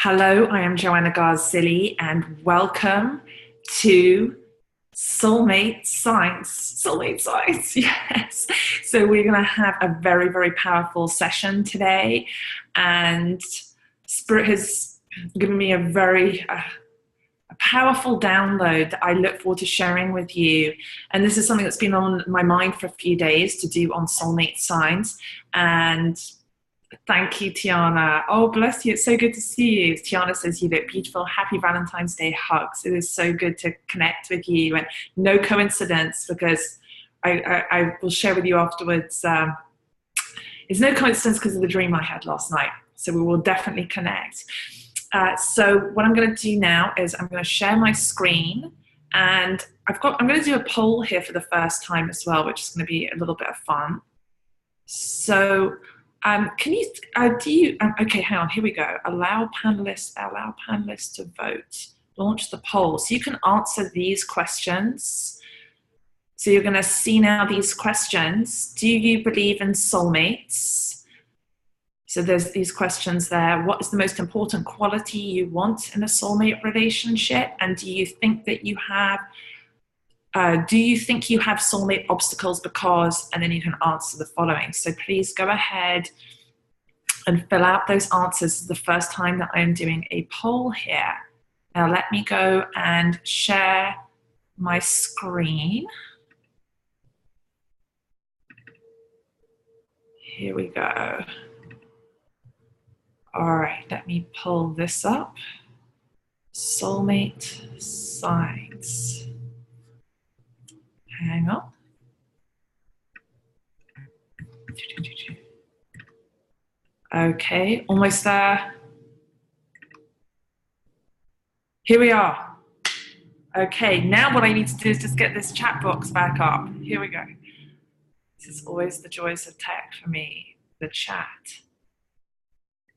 Hello, I am Joanna Garzilli, and welcome to Soulmate Signs. Soulmate Signs, yes. So we're going to have a very, very powerful session today, and Spirit has given me a powerful download that I look forward to sharing with you. And this is something that's been on my mind for a few days to do on Soulmate Signs. And thank you, Tiana. Oh, bless you. It's so good to see you. Tiana says you look beautiful. Happy Valentine's Day hugs. It is so good to connect with you. And no coincidence, because I will share with you afterwards. It's no coincidence because of the dream I had last night. So we will definitely connect. So what I'm going to do now is I'm going to share my screen. And I'm going to do a poll here for the first time as well, which is going to be a little bit of fun. So okay, hang on, here we go. Allow panelists to vote. Launch the poll. So you can answer these questions. So you're going to see now these questions. Do you believe in soulmates? So there's these questions there. What is the most important quality you want in a soulmate relationship? And do you think that you have soulmate obstacles because, and then you can answer the following. So please go ahead and fill out those answers. This is the first time that I am doing a poll here. Now let me go and share my screen. Here we go. All right, let me pull this up. Soulmate Signs. Hang on. Okay, almost there. Here we are. Okay, now what I need to do is just get this chat box back up. Here we go. This is always the joys of tech for me, the chat.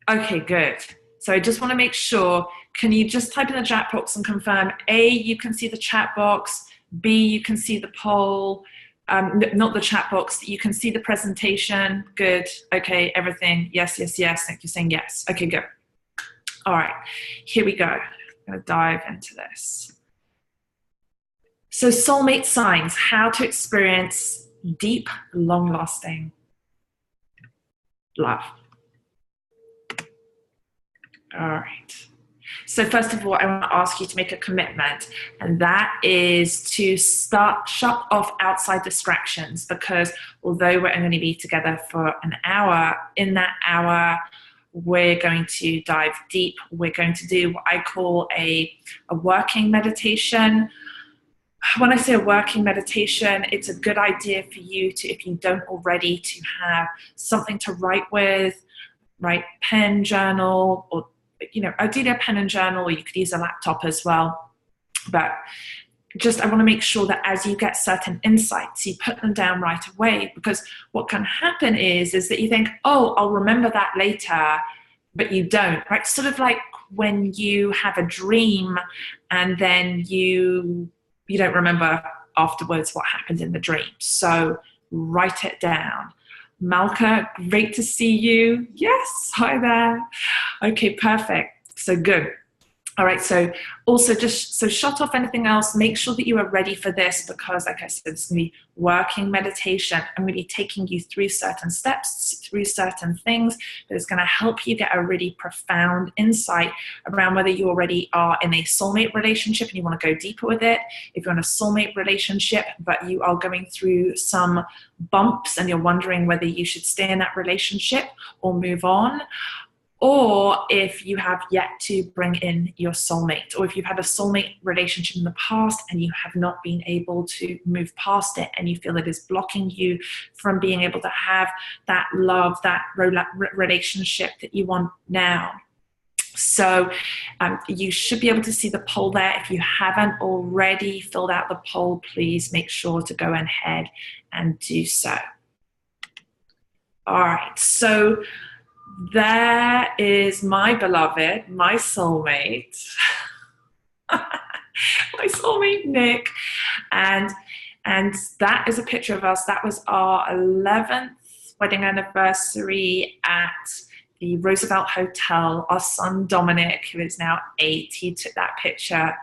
Okay, good. So I just want to make sure, can you just type in the chat box and confirm, A, you can see the chat box, B, you can see the poll, not the chat box, you can see the presentation. Good. Okay, everything. Yes, yes, yes. Thank you for saying yes. Okay, good. All right, here we go. I'm going to dive into this. So soulmate signs, how to experience deep, long-lasting love. All right. So first of all, I want to ask you to make a commitment, and that is to shut off outside distractions, because although we're going to be together for an hour, in that hour, we're going to dive deep. We're going to do what I call a working meditation. When I say a working meditation, it's a good idea for you to, if you don't already, to have something to write with, write pen, journal, or ideally a pen and journal, or you could use a laptop as well. But just, I want to make sure that as you get certain insights, you put them down right away, because what can happen is that you think, oh, I'll remember that later, but you don't, right? Sort of like when you have a dream and then you don't remember afterwards what happened in the dream. So write it down. Malka, great to see you. Yes, hi there. Okay, perfect. So good. All right, so also so shut off anything else. Make sure that you are ready for this, because like I said, it's going to be working meditation. I'm going to be taking you through certain steps, through certain things that is going to help you get a really profound insight around whether you already are in a soulmate relationship and you want to go deeper with it. If you're in a soulmate relationship, but you are going through some bumps and you're wondering whether you should stay in that relationship or move on. Or if you have yet to bring in your soulmate, or if you've had a soulmate relationship in the past and you have not been able to move past it and you feel it is blocking you from being able to have that love, that relationship that you want now. So you should be able to see the poll there. If you haven't already filled out the poll, please make sure to go ahead and do so. All right, so there is my beloved, my soulmate, my soulmate Nick, and that is a picture of us. That was our 11th wedding anniversary at the Roosevelt Hotel. Our son Dominic, who is now 8, he took that picture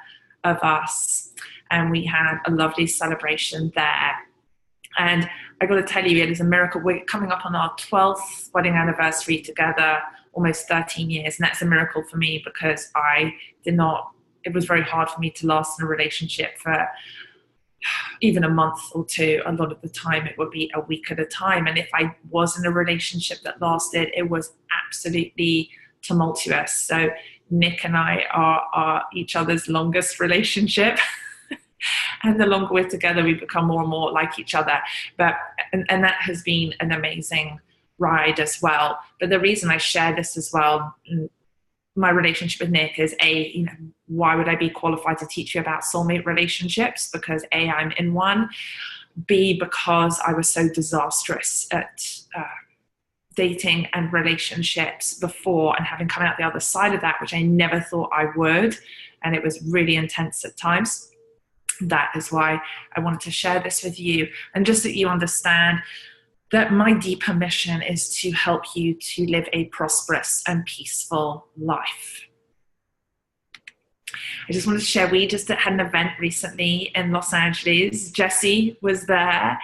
of us, and we had a lovely celebration there. And I got to tell you, it is a miracle. We're coming up on our 12th wedding anniversary together, almost 13 years. And that's a miracle for me, because it was very hard for me to last in a relationship for even a month or two. A lot of the time it would be a week at a time. And if I was in a relationship that lasted, it was absolutely tumultuous. So Nick and I are each other's longest relationship. And the longer we're together, we become more and more like each other. And that has been an amazing ride as well. But the reason I share this as well, my relationship with Nick, is why would I be qualified to teach you about soulmate relationships? Because A, I'm in one. B, because I was so disastrous at dating and relationships before, and having come out the other side of that, which I never thought I would. And it was really intense at times. That is why I wanted to share this with you. And just that you understand that my deeper mission is to help you to live a prosperous and peaceful life. I just wanted to share, we just had an event recently in Los Angeles. Jesse was there,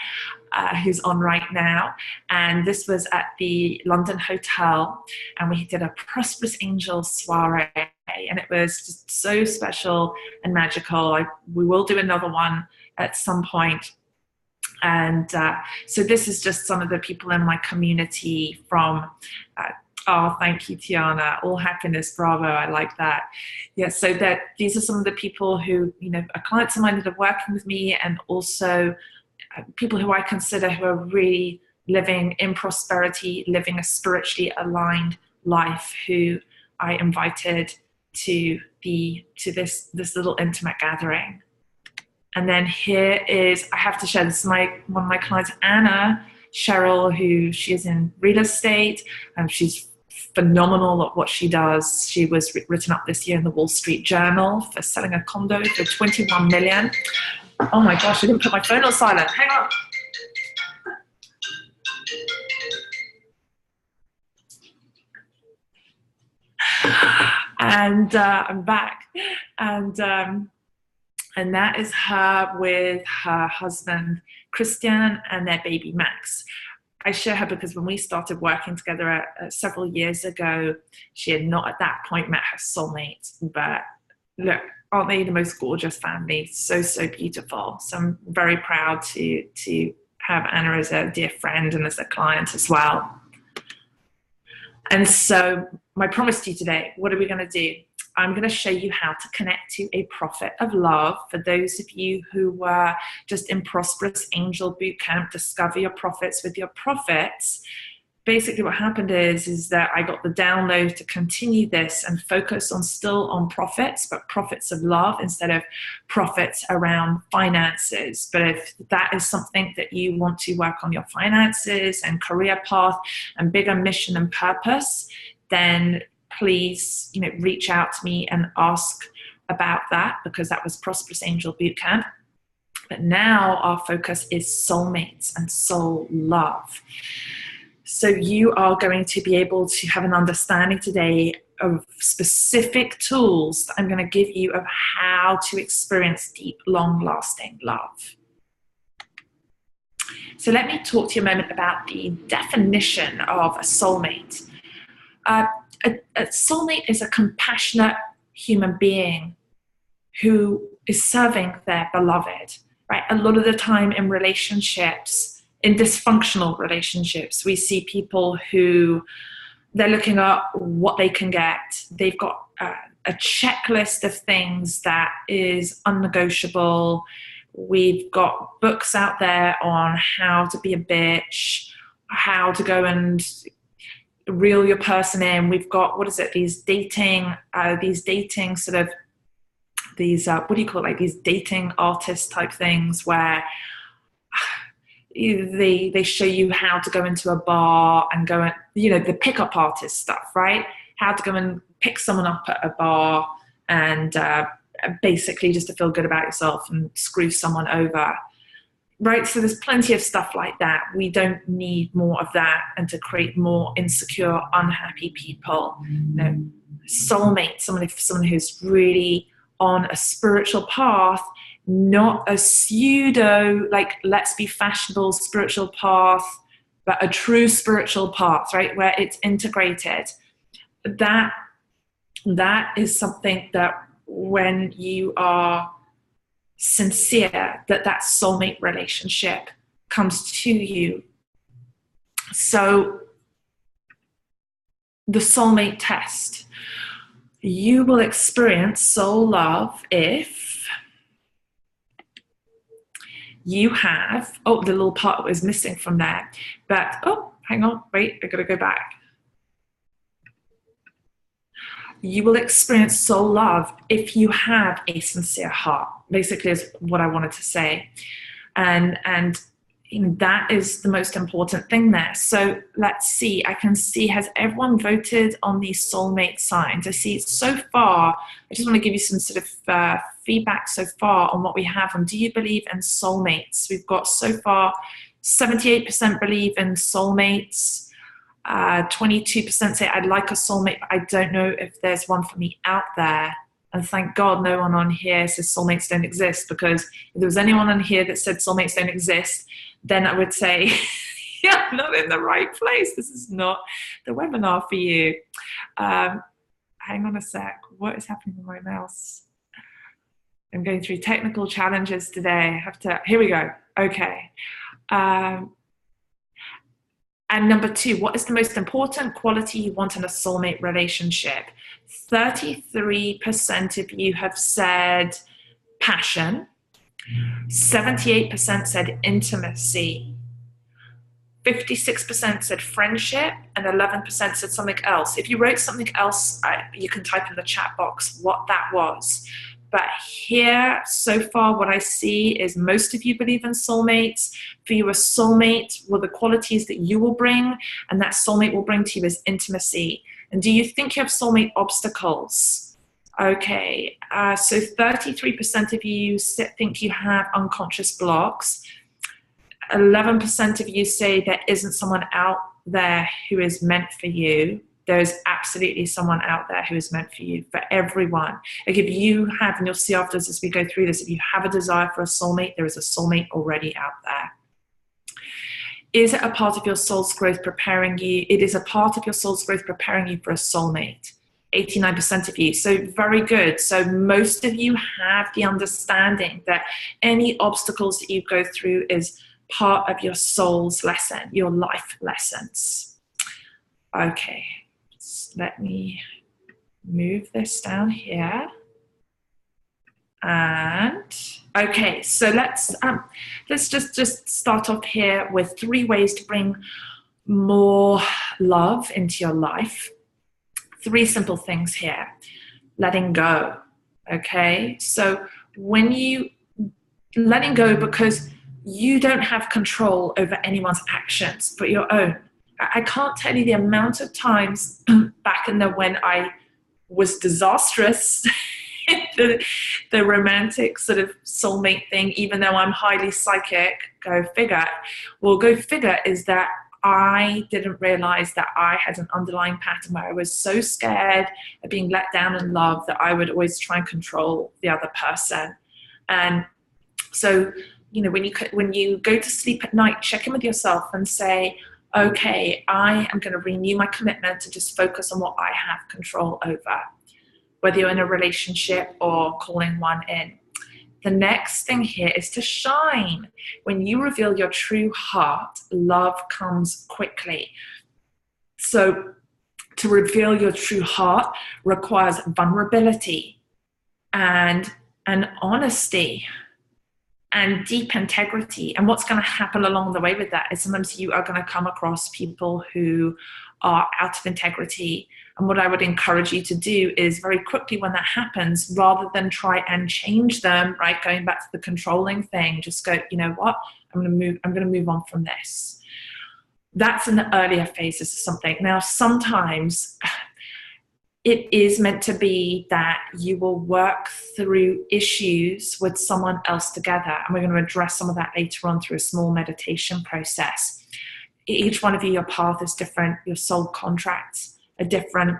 who's on right now. And this was at the London Hotel. And we did a Prosperous Angel soiree. And it was just so special and magical. We will do another one at some point. And so this is just some of the people in my community from, thank you, Tiana, All Happiness, bravo, I like that. Yeah, so that these are some of the people who, are clients of mine that are working with me, and also people who I consider who are really living in prosperity, living a spiritually aligned life, who I invited to this little intimate gathering. And then here is, I have to share this, one of my clients, Anna Cheryl, who she is in real estate, and she's phenomenal at what she does. She was written up this year in the Wall Street Journal for selling a condo for 21 million. Oh my gosh, I didn't put my phone on silent. Hang on. And I'm back. And that is her with her husband, Christian, and their baby, Max. I share her because when we started working together several years ago, she had not at that point met her soulmate. But look, aren't they the most gorgeous family? So, so beautiful. So I'm very proud to have Anna as a dear friend and as a client as well. And so my promise to you today, what are we going to do? I'm going to show you how to connect to a prophet of love. For those of you who were just in Prosperous Angel Bootcamp, Discover Your Prophets with Your Prophets. Basically what happened is that I got the download to continue this and focus still on profits, but profits of love instead of profits around finances. But if that is something that you want to work on, your finances and career path and bigger mission and purpose, then please, reach out to me and ask about that, because that was Prosperous Angel Bootcamp. But now our focus is soulmates and soul love. So you are going to be able to have an understanding today of specific tools that I'm going to give you of how to experience deep, long-lasting love. So let me talk to you a moment about the definition of a soulmate. A soulmate is a compassionate human being who is serving their beloved, right? A lot of the time in relationships, in dysfunctional relationships, we see people who they're looking at what they can get. They've got a checklist of things that is unnegotiable. We've got books out there on how to be a bitch, how to go and reel your person in. We've got, these dating sort of, these, these dating artist type things where they show you how to go into a bar and go and, the pickup artist stuff, right? How to go and pick someone up at a bar and basically just to feel good about yourself and screw someone over. right? So there's plenty of stuff like that. We don't need more of that and to create more insecure, unhappy people. Soulmate, someone who's really on a spiritual path, not a pseudo, like, let's be fashionable spiritual path, but a true spiritual path, right? Where it's integrated. That is something that when you are sincere, that soulmate relationship comes to you. So the soulmate test, you will experience soul love if you have, the little part was missing from there, but, hang on, wait, I gotta go back. You will experience soul love if you have a sincere heart, basically is what I wanted to say. And that is the most important thing there. So let's see, I can see, has everyone voted on these soulmate signs? I see so far, I just want to give you some sort of feedback so far on what we have on do you believe in soulmates? We've got so far 78% believe in soulmates, 22% say I'd like a soulmate, but I don't know if there's one for me out there. And thank God no one on here says soulmates don't exist, because if there was anyone on here that said soulmates don't exist, then I would say, yeah, not in the right place. This is not the webinar for you. Hang on a sec. What is happening with my mouse? I'm going through technical challenges today. Here we go. Okay. And number 2, what is the most important quality you want in a soulmate relationship? 33% of you have said passion. 78% said intimacy. 56% said friendship, and 11% said something else. If you wrote something else, you can type in the chat box what that was. But here, so far, what I see is most of you believe in soulmates. For you, a soulmate, well, the qualities that you will bring and that soulmate will bring to you is intimacy. And do you think you have soulmate obstacles? Okay, so 33% of you think you have unconscious blocks. 11% of you say there isn't someone out there who is meant for you. There's absolutely someone out there who is meant for you, for everyone. Like if you have, and you'll see after this as we go through this, if you have a desire for a soulmate, there is a soulmate already out there. Is it a part of your soul's growth preparing you? It is a part of your soul's growth preparing you for a soulmate. 89% of you. So very good. So most of you have the understanding that any obstacles that you go through is part of your soul's lesson, your life lessons. Okay. Let me move this down here. And okay, so let's just start off here with 3 ways to bring more love into your life. 3 simple things here. Letting go. Okay, so when you letting go, because you don't have control over anyone's actions but your own. I can't tell you the amount of times back in when I was disastrous, the romantic sort of soulmate thing, even though I'm highly psychic, go figure. Well, go figure is that I didn't realize that I had an underlying pattern where I was so scared of being let down in love that I would always try and control the other person. And so, you know, when you go to sleep at night, check in with yourself and say, okay, I am going to renew my commitment to just focus on what I have control over, whether you're in a relationship or calling one in. The next thing here is to shine. When you reveal your true heart, love comes quickly. So to reveal your true heart requires vulnerability and honesty and deep integrity. And what's going to happen along the way with that is sometimes you are going to come across people who are out of integrity. And what I would encourage you to do is very quickly when that happens, rather than try and change them, right, going back to the controlling thing, just go, you know what, I'm going to move on from this. That's in the earlier phases of something. Now, sometimes it is meant to be that you will work through issues with someone else together. And we're going to address some of that later on through a small meditation process. Each one of you, your path is different. Your soul contracts are different.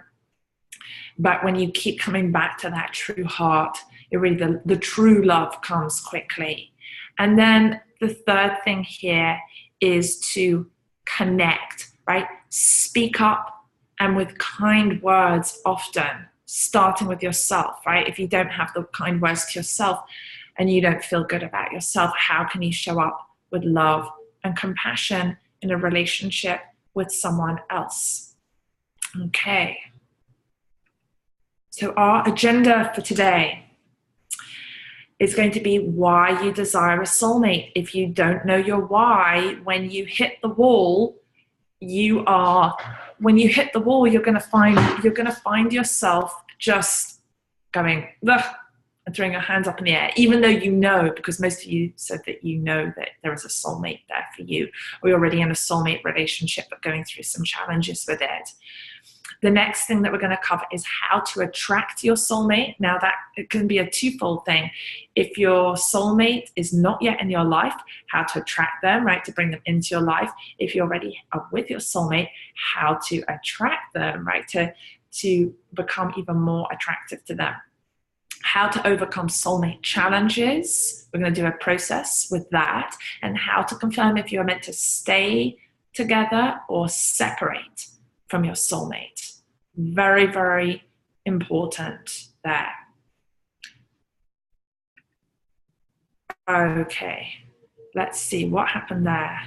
But when you keep coming back to that true heart, it really, the true love comes quickly. And then the third thing here is to connect, right? Speak up, and with kind words often, starting with yourself, right? If you don't have the kind words to yourself and you don't feel good about yourself, how can you show up with love and compassion in a relationship with someone else? Okay. So our agenda for today is going to be why you desire a soulmate. If you don't know your why, when you hit the wall, you're going to find yourself just going, ugh, and throwing your hands up in the air, even though you know, because most of you said that you know that there is a soulmate there for you, or you're already in a soulmate relationship but going through some challenges with it. The next thing that we're going to cover is how to attract your soulmate. Now, that it can be a twofold thing. If your soulmate is not yet in your life, how to attract them, right, to bring them into your life. If you already are with your soulmate, how to attract them, right, to become even more attractive to them. How to overcome soulmate challenges. We're going to do a process with that, and how to confirm if you're meant to stay together or separate from your soulmate. Very, very important there. Okay, let's see what happened there.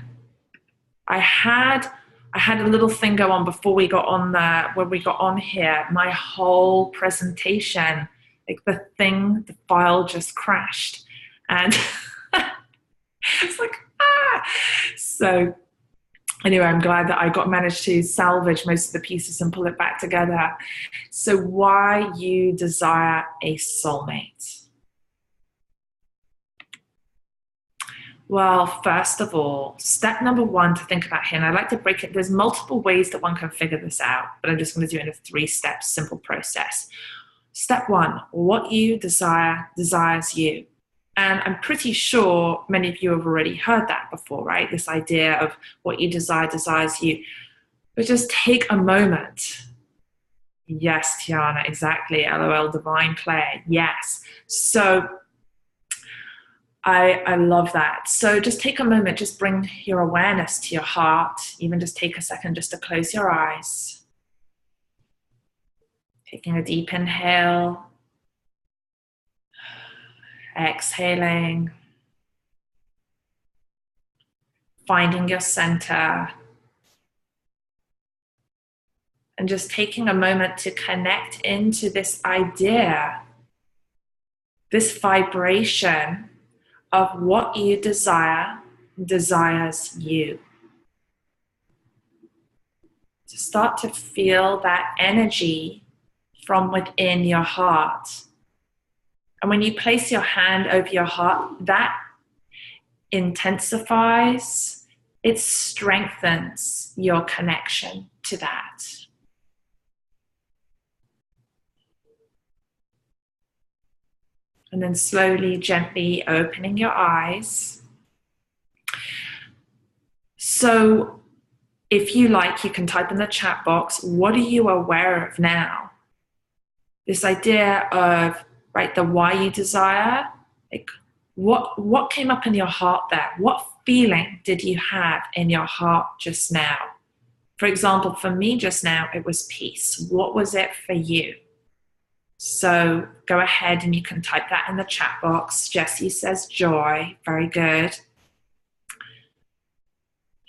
I had a little thing go on before we got on there. When we got on here, my whole presentation, like the file just crashed, and it's like So anyway, I'm glad that I managed to salvage most of the pieces and pull it back together. So why you desire a soulmate? Well, first of all, step number one to think about here, and I like to break it, there's multiple ways that one can figure this out, but I'm just going to do it in a 3-step simple process. Step one, what you desire desires you. And I'm pretty sure many of you have already heard that before, right? This idea of what you desire desires you. But just take a moment. Yes, Tiana, exactly. LOL, divine play. Yes. So I love that. So just take a moment, just bring your awareness to your heart. Even just take a second just to close your eyes. Taking a deep inhale. Exhaling. Finding your center. And just taking a moment to connect into this idea, this vibration of what you desire desires you. To start to feel that energy from within your heart. And when you place your hand over your heart, that intensifies, it strengthens your connection to that. And then slowly, gently opening your eyes. So if you like, you can type in the chat box, what are you aware of now? This idea of, right, the why you desire, like what came up in your heart there? What feeling did you have in your heart just now? For example, for me just now, it was peace. What was it for you? So go ahead and you can type that in the chat box. Jessie says joy. Very good.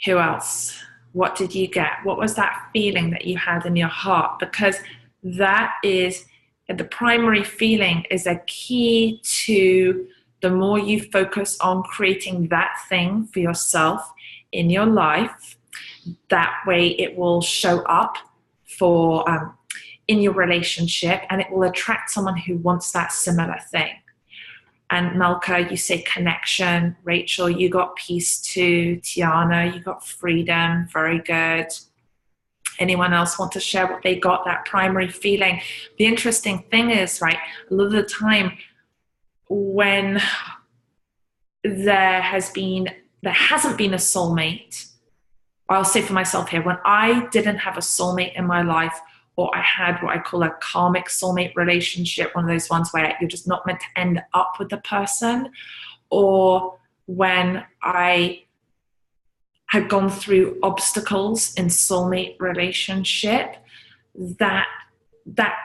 Who else? What did you get? What was that feeling that you had in your heart? Because that is, the primary feeling is a key to the more you focus on creating that thing for yourself in your life, that way it will show up for in your relationship, and it will attract someone who wants that similar thing. And Malka, you say connection. Rachel, you got peace too. Tiana, you got freedom. Very good. Anyone else want to share what they got, that primary feeling? The interesting thing is, right, a lot of the time when there hasn't been a soulmate, I'll say for myself here, when I didn't have a soulmate in my life, or I had what I call a karmic soulmate relationship, one of those ones where you're just not meant to end up with the person, or when I had gone through obstacles in soulmate relationship, that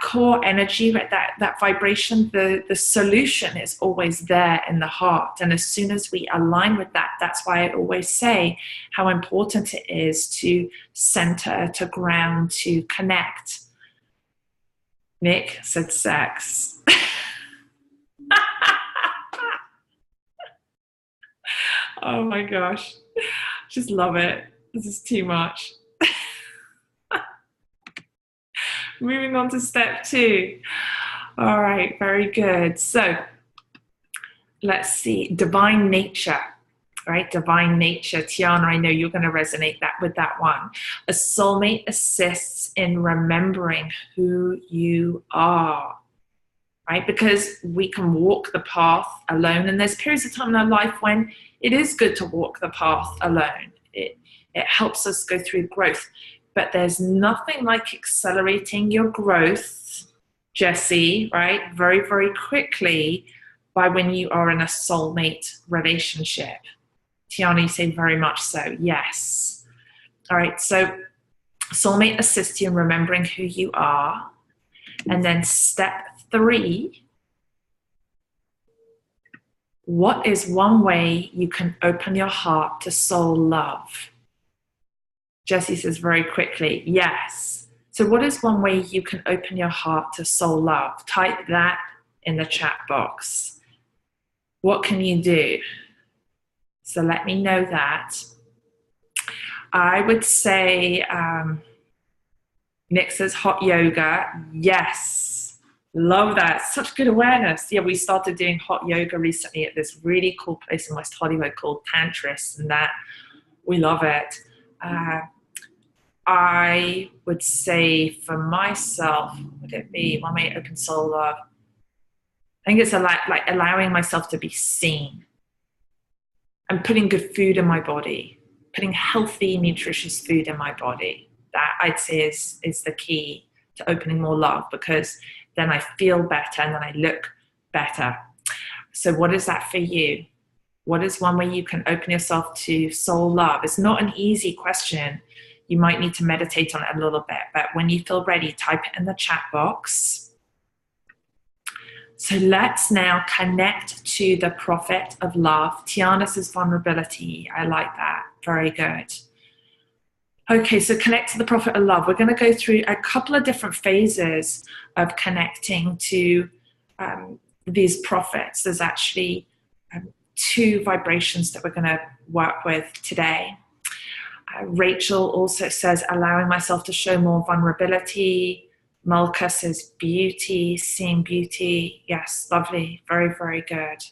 core energy, right, that vibration, the solution is always there in the heart. And as soon as we align with that, that's why I always say how important it is to center, to ground, to connect. Nick said sex. Oh my gosh. Just love it. This is too much. Moving on to step 2. All right, very good. So let's see, divine nature, right? Divine nature. Tiana, I know you're going to resonate with that one. A soulmate assists in remembering who you are, right? Because we can walk the path alone, and there's periods of time in our life when it is good to walk the path alone. It helps us go through growth, but there's nothing like accelerating your growth, Jessie, right? Very, very quickly by when you are in a soulmate relationship. Tiana, you say very much so. Yes. All right. So soulmate assists you in remembering who you are. And then step 3, what is one way you can open your heart to soul love? Jessie says very quickly, yes. So what is one way you can open your heart to soul love? Type that in the chat box. What can you do? So let me know that. I would say, Nick says hot yoga. Yes. Love that. Such good awareness. Yeah, we started doing hot yoga recently at this really cool place in West Hollywood called Tantris, and that we love it. I would say for myself, would it be one way open soul love? I think it's like allowing myself to be seen and putting good food in my body, putting healthy, nutritious food in my body. That I'd say is the key to opening more love, because then I feel better and then I look better. So what is that for you? What is one way you can open yourself to soul love? It's not an easy question. You might need to meditate on it a little bit, but when you feel ready, type it in the chat box. So let's now connect to the prophet of love. Tiana says vulnerability. I like that. Very good. Okay, so connect to the prophet of love. We're going to go through a couple of different phases of connecting to these prophets. There's actually 2 vibrations that we're going to work with today. Rachel also says allowing myself to show more vulnerability. Malka says beauty, seeing beauty. Yes, lovely. Very, very good.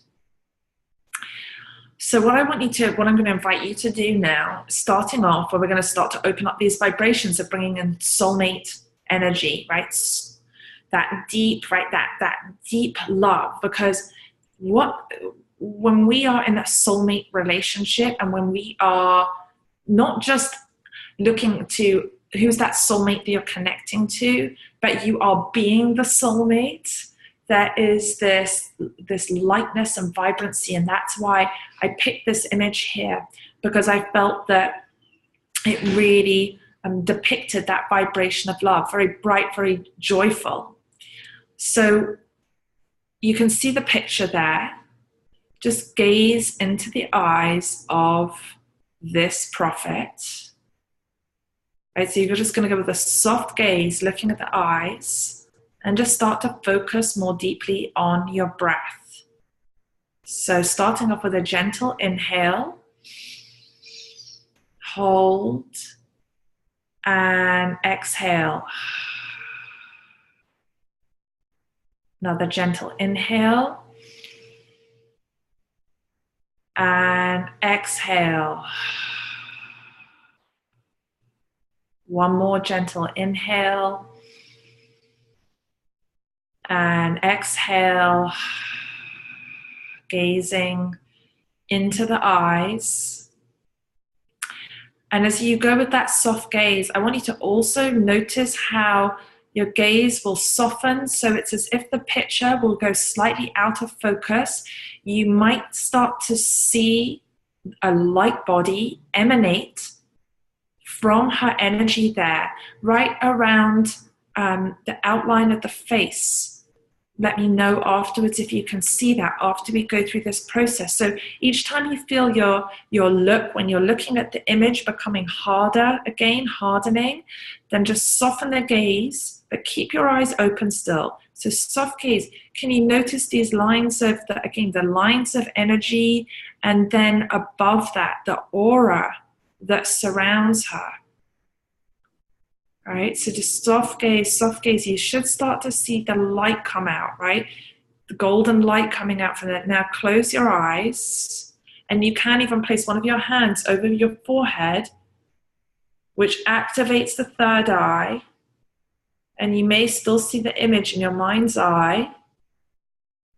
So what I'm going to invite you to do now, starting off, where we're going to start to open up these vibrations of bringing in soulmate energy, right? That deep, right? That deep love, because when we are in a soulmate relationship, and when we are not just looking to who's that soulmate that you're connecting to, but you are being the soulmate, there is this lightness and vibrancy. And that's why I picked this image here, because I felt that it really depicted that vibration of love, very bright, very joyful. So you can see the picture there. Just gaze into the eyes of this prophet. Right, so you're just going to go with a soft gaze, looking at the eyes, and just start to focus more deeply on your breath. So starting off with a gentle inhale, hold, and exhale. Another gentle inhale, and exhale. One more gentle inhale. And exhale, gazing into the eyes. And as you go with that soft gaze, I want you to also notice how your gaze will soften. So it's as if the picture will go slightly out of focus. You might start to see a light body emanate from her energy there, right around the outline of the face. Let me know afterwards if you can see that after we go through this process. So each time you feel your look, when you're looking at the image becoming harder again, hardening, then just soften the gaze, but keep your eyes open still. So soft gaze. Can you notice these lines of, the lines of energy, and then above that, the aura that surrounds her? Right, so just soft gaze, you should start to see the light come out, right? The golden light coming out from it. Now close your eyes, and you can even place one of your hands over your forehead, which activates the third eye, and you may still see the image in your mind's eye,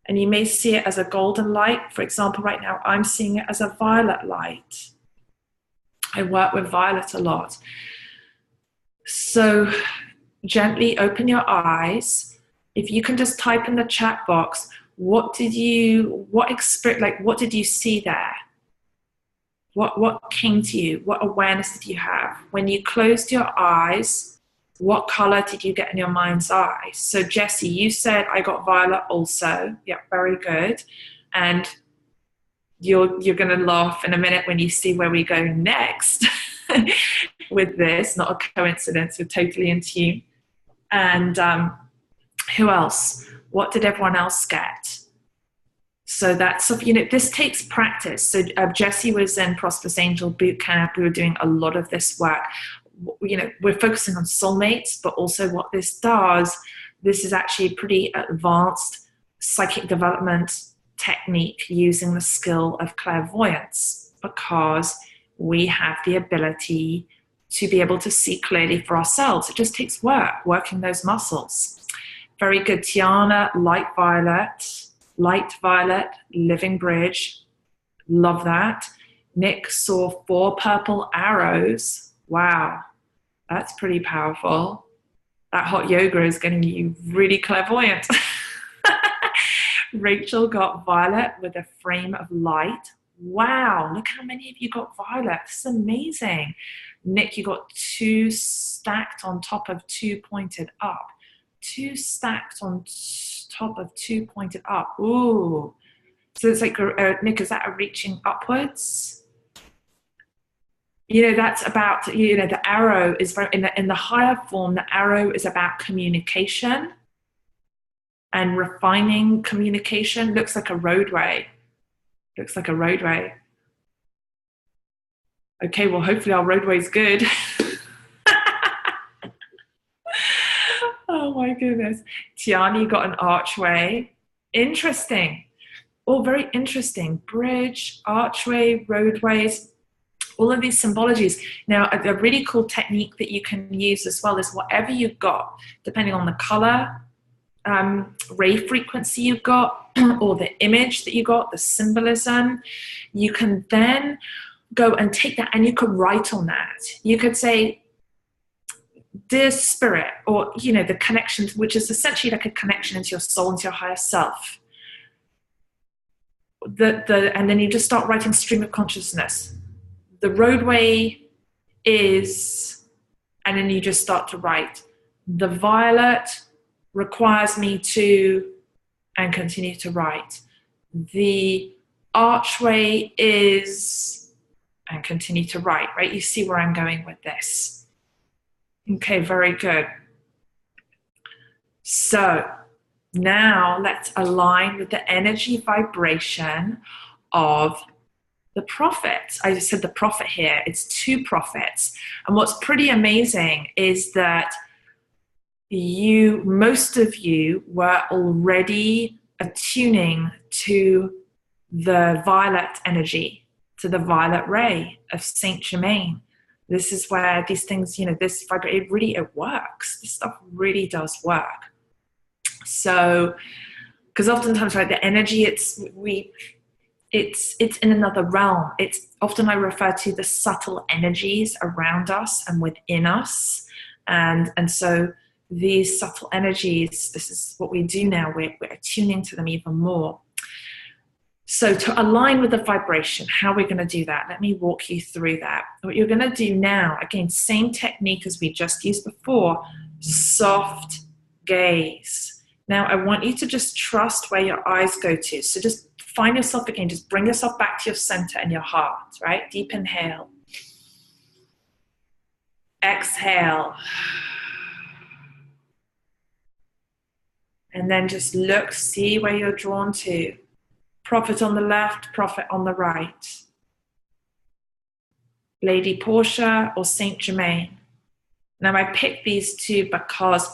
and you may see it as a golden light. For example, right now, I'm seeing it as a violet light. I work with violet a lot. So gently open your eyes. If you can just type in the chat box, what did you see there? What came to you? What awareness did you have? When you closed your eyes, what color did you get in your mind's eye? So Jessie, you said I got violet also. Yeah, very good. And you're going to laugh in a minute when you see where we go next. With this, not a coincidence, we're totally in tune. And who else? What did everyone else get? So that's, this takes practice. So Jessie was in Prosperous Angel Boot Camp. We were doing a lot of this work. We're focusing on soulmates, but also what this does, this is actually a pretty advanced psychic development technique using the skill of clairvoyance, because we have the ability to be able to see clearly for ourselves. It just takes work, working those muscles. Very good. Tiana, light violet, living bridge. Love that. Nick saw 4 purple arrows. Wow, that's pretty powerful. That hot yoga is getting you really clairvoyant. Rachel got violet with a frame of light. Wow, look how many of you got violet. This is amazing. Nick, you got 2 stacked on top of 2 pointed up. 2 stacked on top of 2 pointed up. Ooh. So it's like, Nick, is that a reaching upwards? That's about, the arrow is very, in the higher form, the arrow is about communication and refining communication. Looks like a roadway. Okay, well, hopefully our roadway's good. Oh my goodness. Tiani got an archway. Interesting. All very interesting. Bridge, archway, roadways, all of these symbologies. Now, a really cool technique that you can use as well is whatever you've got, depending on the color, ray frequency you've got, or the image that you got, the symbolism, you can then go and take that and you could write on that. You could say, dear spirit, or, the connections, which is essentially like a connection into your soul, into your higher self. And then you just start writing stream of consciousness. The roadway is, and then you just start to write. The violet requires me to, and continue to write. The archway is, and continue to write, right? You see where I'm going with this. Okay, very good. So now let's align with the energy vibration of the prophet. I just said the prophet here. It's 2 prophets. And what's pretty amazing is that most of you were already attuning to the violet energy, to the violet ray of Saint Germain. This is where these things, this vibration, it works. This stuff really does work. So, because oftentimes, right, the energy, it's in another realm. It's often, I refer to the subtle energies around us and within us. And so these subtle energies, this is what we do now. We're attuning to them even more. So to align with the vibration, how we're going to do that, let me walk you through that. What you're going to do now, again, same technique as we just used before, soft gaze. Now, I want you to just trust where your eyes go to. So just find yourself again, just bring yourself back to your center and your heart, right? Deep inhale. Exhale. And then just look, see where you're drawn to. Prophet on the left, prophet on the right. Lady Portia or Saint Germain. Now I picked these two because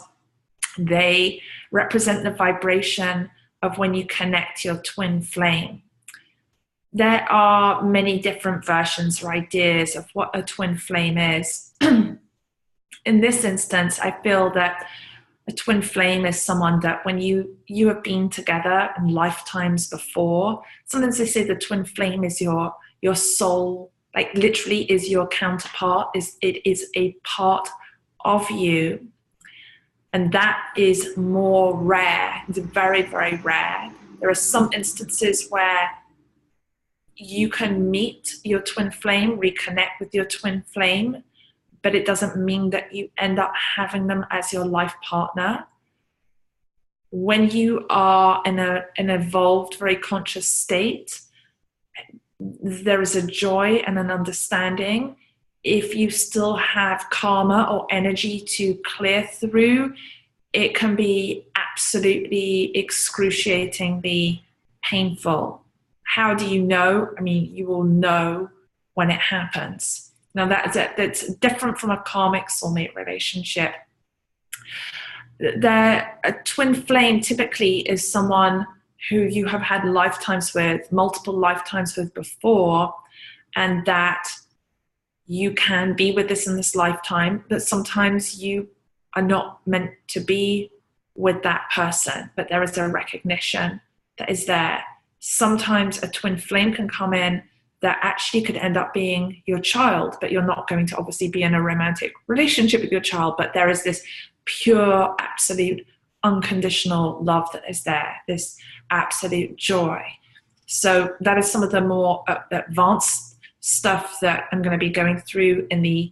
they represent the vibration of when you connect your twin flame. There are many different versions or ideas of what a twin flame is. In this instance, I feel that a twin flame is someone that when you have been together in lifetimes before, sometimes they say the twin flame is your soul, like literally is your counterpart, it is a part of you. And that is more rare. It's very, very rare. There are some instances where you can meet your twin flame, reconnect with your twin flame, but it doesn't mean that you end up having them as your life partner. When you are in an evolved, very conscious state, there is a joy and an understanding. If you still have karma or energy to clear through, it can be absolutely excruciatingly painful. How do you know? I mean, you will know when it happens. Now that's different from a karmic soulmate relationship. A twin flame typically is someone who you have had lifetimes with, multiple lifetimes with before, and that you can be with this in this lifetime, but sometimes you are not meant to be with that person, but there is a recognition that is there. Sometimes a twin flame can come in that actually could end up being your child, but you're not going to obviously be in a romantic relationship with your child, but there is this pure, absolute, unconditional love that is there, this absolute joy. So that is some of the more advanced stuff that I'm going to be going through in the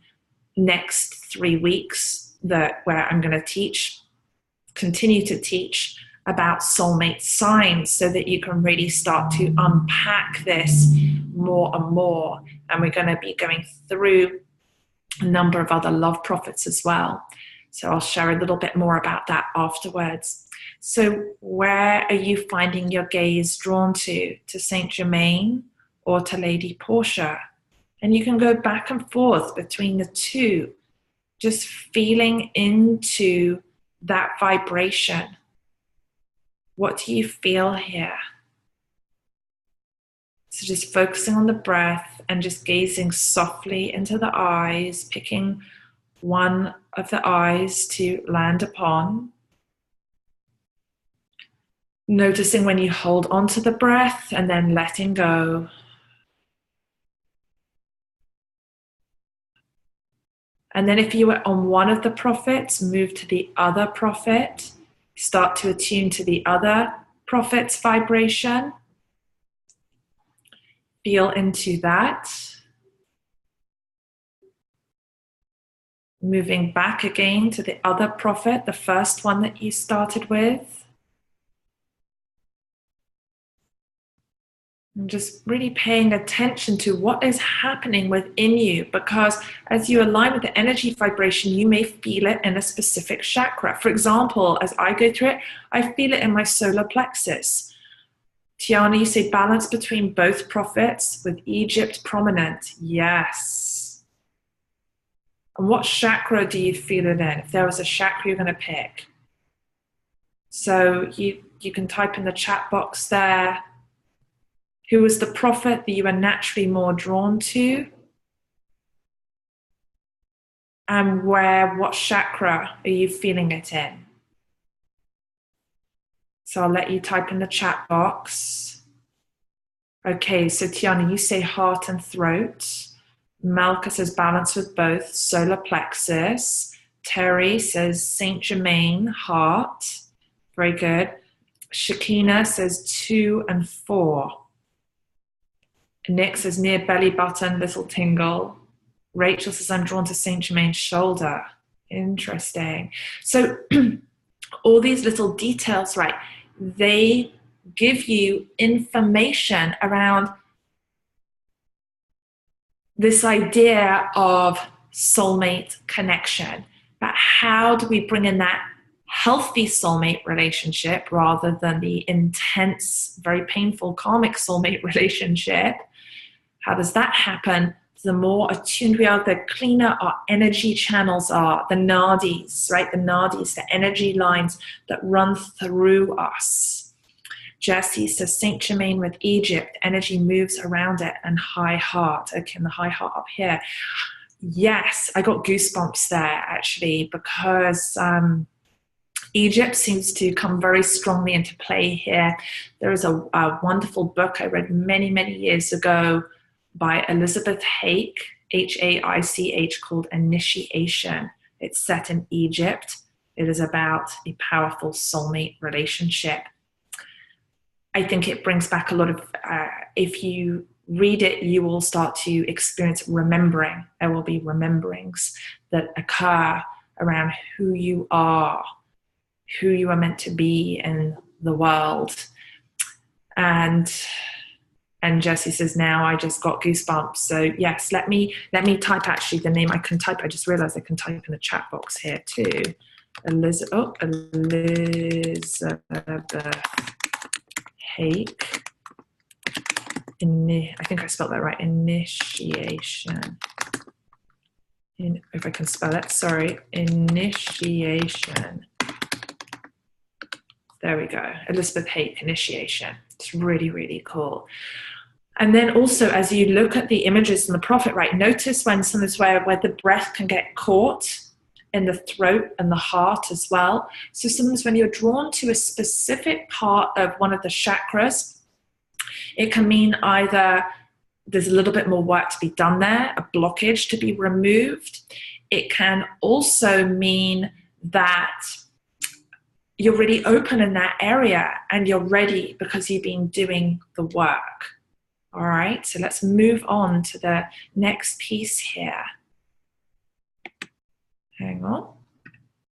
next 3 weeks, where I'm going to continue to teach about soulmate signs so that you can really start to unpack this more and more. And we're going to be going through a number of other love prophets as well. So I'll share a little bit more about that afterwards. So where are you finding your gaze drawn to Saint Germain or to Lady Portia? And you can go back and forth between the two, just feeling into that vibration. What do you feel here? So just focusing on the breath and just gazing softly into the eyes, picking one of the eyes to land upon. Noticing when you hold onto the breath and then letting go. And then if you were on one of the prophets, move to the other prophet. Start to attune to the other prophet's vibration. Feel into that. Moving back again to the other prophet, the first one that you started with. And just really paying attention to what is happening within you, because as you align with the energy vibration, you may feel it in a specific chakra. For example, as I go through it, I feel it in my solar plexus. Tiana, you say balance between both prophets with Egypt prominent. Yes. And what chakra do you feel it in? If there was a chakra you're going to pick. So you can type in the chat box there. Who was the prophet that you are naturally more drawn to? And what chakra are you feeling it in? So I'll let you type in the chat box. Okay, so Tiana, you say heart and throat. Malka says balance with both, solar plexus. Terry says Saint Germain, heart. Very good. Shakina says 2 and 4. Nick says near belly button, little tingle. Rachel says I'm drawn to Saint Germain's shoulder. Interesting. So all these little details, right, they give you information around this idea of soulmate connection. But how do we bring in that healthy soulmate relationship rather than the intense, very painful karmic soulmate relationship? How does that happen? The more attuned we are, the cleaner our energy channels are, the nadis, right? The nadis, the energy lines that run through us. Jessie says Saint Germain with Egypt, energy moves around it, and high heart. Okay, and the high heart up here. Yes, I got goosebumps there actually, because Egypt seems to come very strongly into play here. There is a wonderful book I read many, many years ago by Elizabeth Haich, Haich, called Initiation. It's set in Egypt. It is about a powerful soulmate relationship. I think it brings back a lot of, if you read it, you will start to experience remembering. There will be rememberings that occur around who you are meant to be in the world. And Jessie says, now I just got goosebumps. So yes, let me type actually the name I can type. I just realized I can type in the chat box here too. Elizabeth Haich. I think I spelled that right. Initiation. If I can spell it, sorry. Initiation. There we go. Elizabeth Haich, Initiation. It's really, really cool. And then also, as you look at the images in the prophet, right, notice when sometimes where the breath can get caught in the throat and the heart as well. So sometimes when you're drawn to a specific part of one of the chakras, it can mean either there's a little bit more work to be done there, a blockage to be removed. It can also mean that you're really open in that area and you're ready because you've been doing the work. All right, so let's move on to the next piece here. Hang on.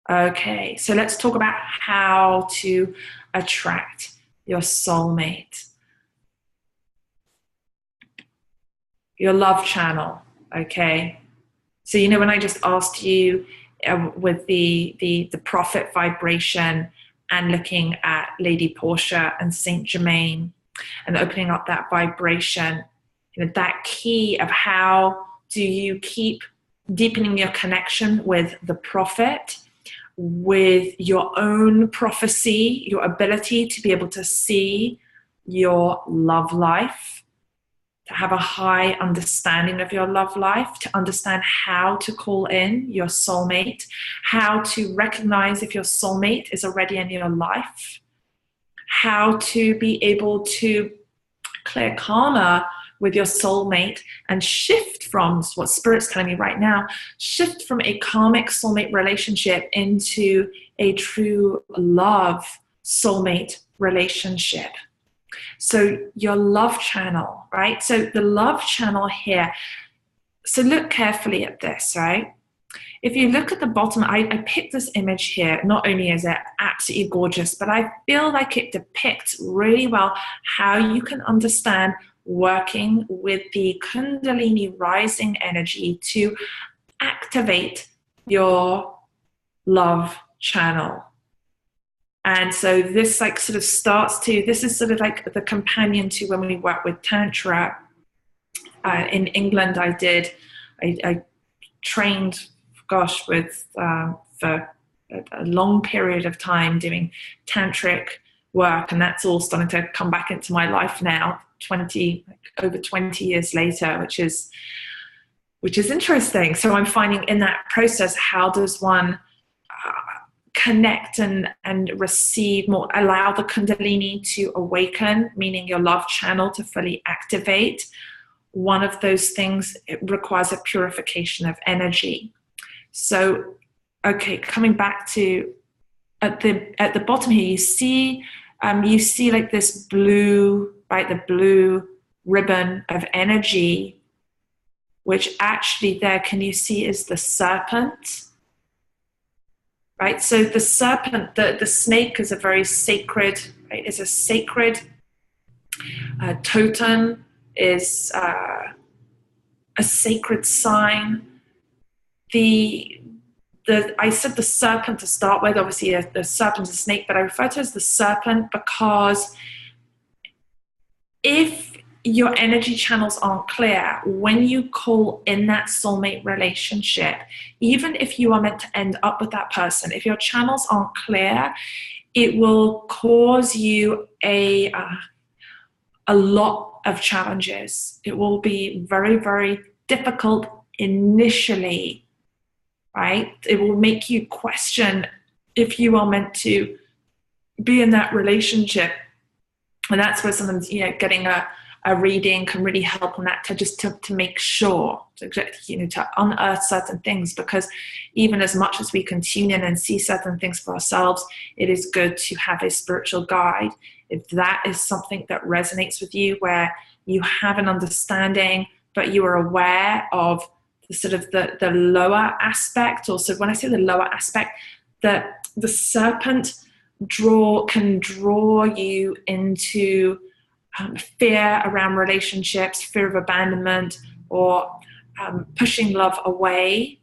Okay, so let's talk about how to attract your soulmate. Your love channel, okay? So, you know, when I just asked you with the prophet vibration and looking at Lady Portia and Saint Germain and opening up that vibration, you know, that key of how do you keep deepening your connection with the prophet, with your own prophecy, your ability to be able to see your love life, to have a high understanding of your love life, to understand how to call in your soulmate, how to recognize if your soulmate is already in your life, how to be able to clear karma with your soulmate and shift from what Spirit's telling me right now, shift from a karmic soulmate relationship into a true love soulmate relationship. So your love channel, right? So the love channel here. So look carefully at this, right? If you look at the bottom, I picked this image here. Not only is it absolutely gorgeous, but I feel like it depicts really well how you can understand working with the Kundalini rising energy to activate your love channel. And so this like sort of starts to, this is sort of like the companion to when we work with Tantra. In England, I trained, gosh, with for a long period of time doing tantric work, and that's all starting to come back into my life now, over 20 years later, which which is interesting. So I'm finding in that process, how does one connect and receive more, allow the Kundalini to awaken, meaning your love channel to fully activate. One of those things, it requires a purification of energy. So, okay, coming back to at the bottom here, you see like this blue, right? The blue ribbon of energy, which actually there, can you see, is the serpent, right? So the serpent, the snake is a very sacred, right? Is a sacred totem, is a sacred sign. I said the serpent to start with. Obviously, the serpent is a snake, but I refer to it as the serpent because if your energy channels aren't clear, when you call in that soulmate relationship, even if you are meant to end up with that person, if your channels aren't clear, it will cause you a lot of challenges. It will be very, very difficult initially, right? It will make you question if you are meant to be in that relationship. And that's where sometimes, getting a reading can really help on that, to make sure, to unearth certain things, because even as much as we can tune in and see certain things for ourselves, it is good to have a spiritual guide. If that is something that resonates with you, where you have an understanding, but you are aware of the sort of the lower aspect. Also, when I say the lower aspect, the serpent can draw you into fear around relationships, fear of abandonment, or pushing love away,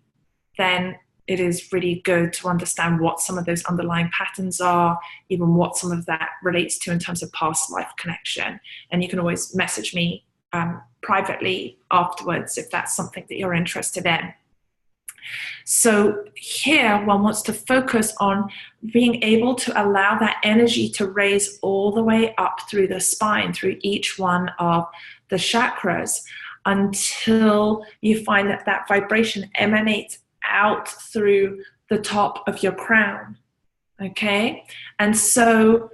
then it is really good to understand what some of those underlying patterns are, even what some of that relates to in terms of past life connection. And you can always message me privately afterwards if that's something that you're interested in. So here one wants to focus on being able to allow that energy to raise all the way up through the spine, through each one of the chakras, until you find that that vibration emanates out through the top of your crown. Okay? And so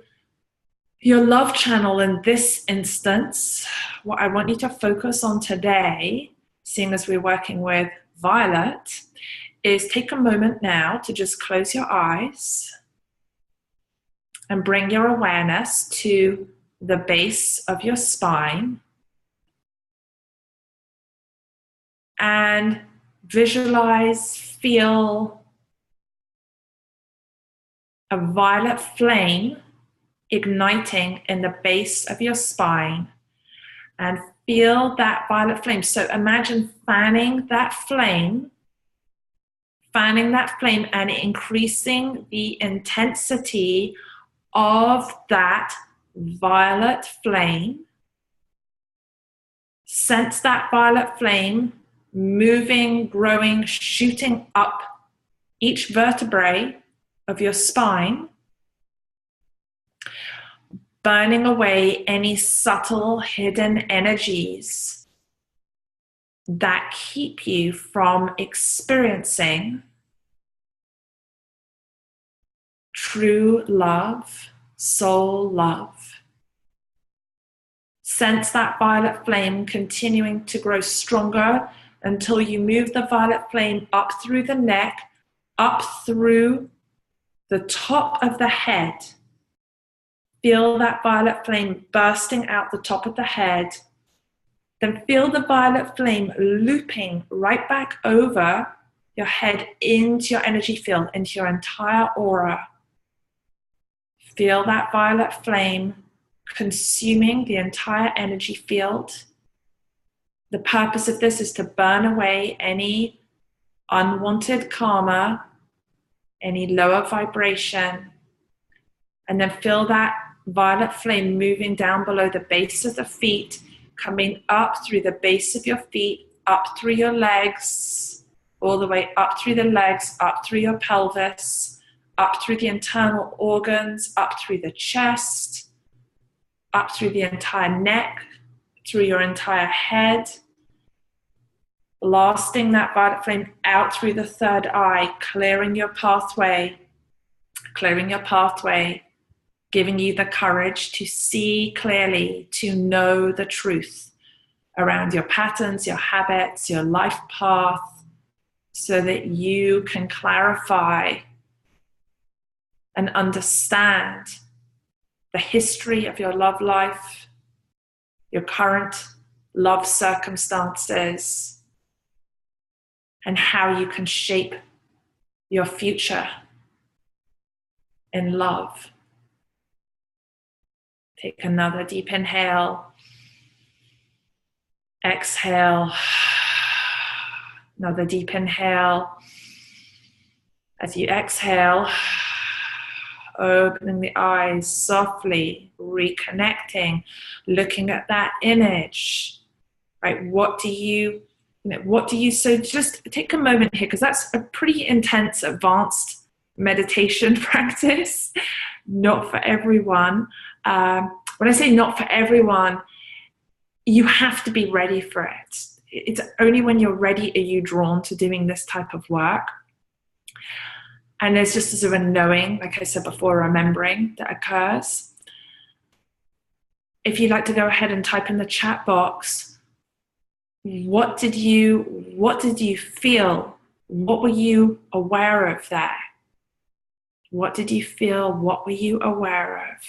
your love channel in this instance, what I want you to focus on today, seeing as we're working with Violet, is take a moment now to just close your eyes and bring your awareness to the base of your spine and visualize, feel a violet flame igniting in the base of your spine, and feel that violet flame. So imagine fanning that flame and increasing the intensity of that violet flame. Sense that violet flame moving, growing, shooting up each vertebrae of your spine, burning away any subtle hidden energies that keep you from experiencing true love, soul love. Sense that violet flame continuing to grow stronger until you move the violet flame up through the neck, up through the top of the head. Feel that violet flame bursting out the top of the head. Then feel the violet flame looping right back over your head into your energy field, into your entire aura. Feel that violet flame consuming the entire energy field. The purpose of this is to burn away any unwanted karma, any lower vibration, and then feel that violet flame moving down below the base of the feet, coming up through the base of your feet, up through your legs, all the way up through the legs, up through your pelvis, up through the internal organs, up through the chest, up through the entire neck, through your entire head, blasting that violet flame out through the third eye, clearing your pathway, giving you the courage to see clearly, to know the truth around your patterns, your habits, your life path, so that you can clarify and understand the history of your love life, your current love circumstances, and how you can shape your future in love. Take another deep inhale. Exhale. Another deep inhale. As you exhale, opening the eyes softly, reconnecting, looking at that image, right? What do you, so just take a moment here, because that's a pretty intense, advanced meditation practice. Not for everyone. When I say not for everyone, you have to be ready for it. It's only when you're ready are you drawn to doing this type of work. And there's just sort of a knowing, like I said before, remembering that occurs. If you'd like to go ahead and type in the chat box, what did you feel? What were you aware of there? What did you feel? What were you aware of?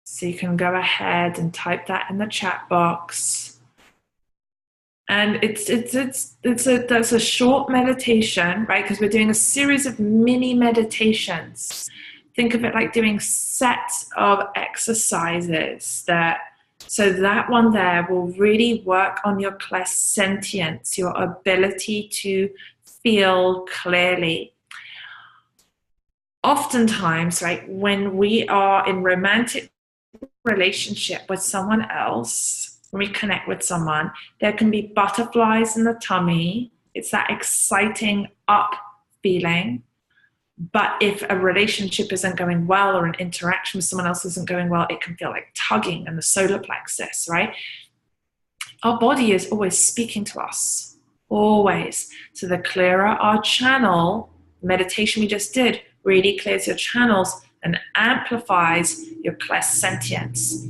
So you can go ahead and type that in the chat box. And that's a short meditation, right? Because we're doing a series of mini meditations. Think of it like doing sets of exercises so that one there will really work on your clairsentience, your ability to feel clearly. Oftentimes, right, when we are in romantic relationship with someone else, when we connect with someone, there can be butterflies in the tummy. It's that exciting up feeling. But if a relationship isn't going well, or an interaction with someone else isn't going well, it can feel like tugging in the solar plexus, right? Our body is always speaking to us, always. So the clearer our channel, meditation we just did really clears your channels and amplifies your clairsentience.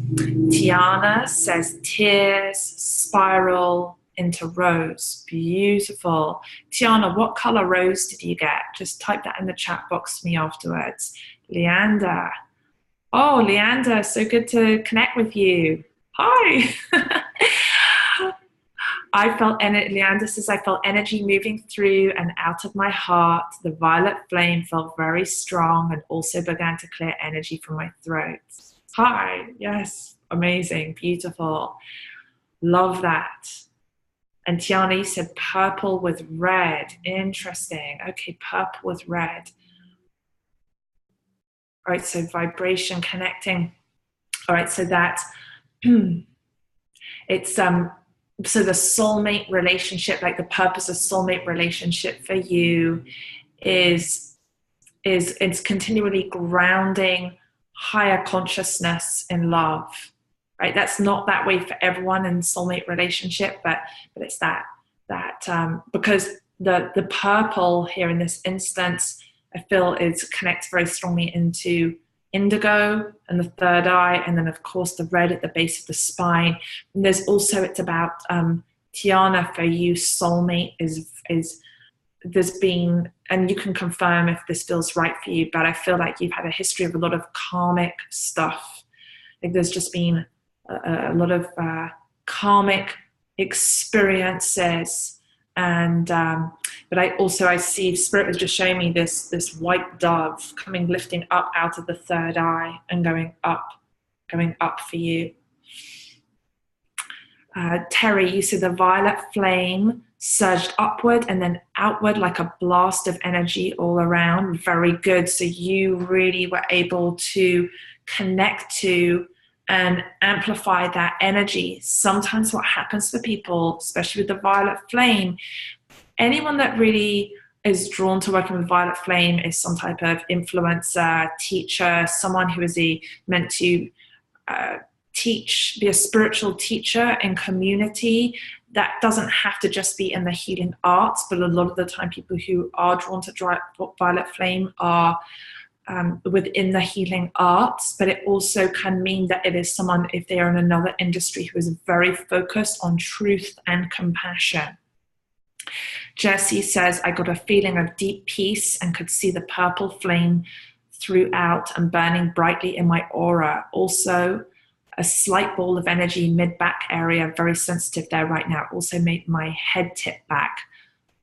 Tiana says tears spiral into rose. Beautiful. Tiana, what color rose did you get? Just type that in the chat box to me afterwards. Leander. Oh, Leander, so good to connect with you. Hi. Leander says, I felt energy moving through and out of my heart. The violet flame felt very strong and also began to clear energy from my throat. Hi, yes, amazing, beautiful. Love that. And Tiana, you said purple with red. Interesting. Okay, purple with red. All right, so vibration connecting. All right, so that it's so the soulmate relationship, like the purpose of soulmate relationship for you is it's continually grounding higher consciousness in love, right? That's not that way for everyone in soulmate relationship, but it's that because the purple here in this instance, I feel is connects very strongly into indigo and the third eye, and then of course the red at the base of the spine. And there's also, it's about Tiana, for you, soulmate is there's been, and you can confirm if this feels right for you, but I feel like you've had a history of a lot of karmic stuff. Like there's just been a lot of karmic experiences. And but I see Spirit was just showing me this white dove coming, lifting up out of the third eye and going up for you. Terry, you see the violet flame surged upward and then outward like a blast of energy all around. Very good. So you really were able to connect to and amplify that energy. Sometimes what happens for people, especially with the violet flame, anyone that really is drawn to working with violet flame is some type of influencer, teacher, someone who is meant to be a spiritual teacher in community. That doesn't have to just be in the healing arts, but a lot of the time people who are drawn to violet flame are within the healing arts, but it also can mean that it is someone, if they are in another industry, who is very focused on truth and compassion. Jessie says, I got a feeling of deep peace and could see the purple flame throughout and burning brightly in my aura. Also, a slight ball of energy mid-back area, very sensitive there right now. It also made my head tip back.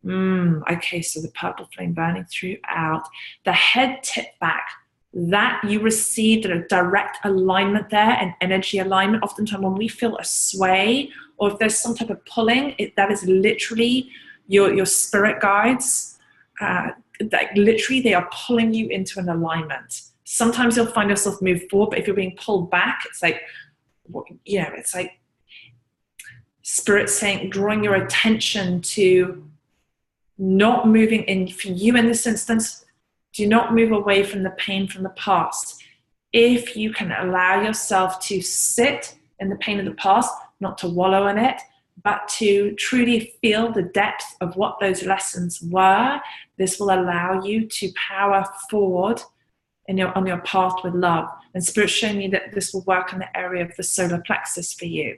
Okay, so the purple flame burning throughout. The head tip back, that you received a direct alignment there, an energy alignment. Oftentimes when we feel a sway or if there's some type of pulling, that is literally your spirit guides. That literally they are pulling you into an alignment. Sometimes you'll find yourself move forward, but if you're being pulled back, it's like, it's like spirit saying, drawing your attention to not moving in. For you in this instance, do not move away from the pain from the past. If you can allow yourself to sit in the pain of the past, not to wallow in it, but to truly feel the depth of what those lessons were, this will allow you to power forward on your path with love. And Spirit's showing me that this will work in the area of the solar plexus for you.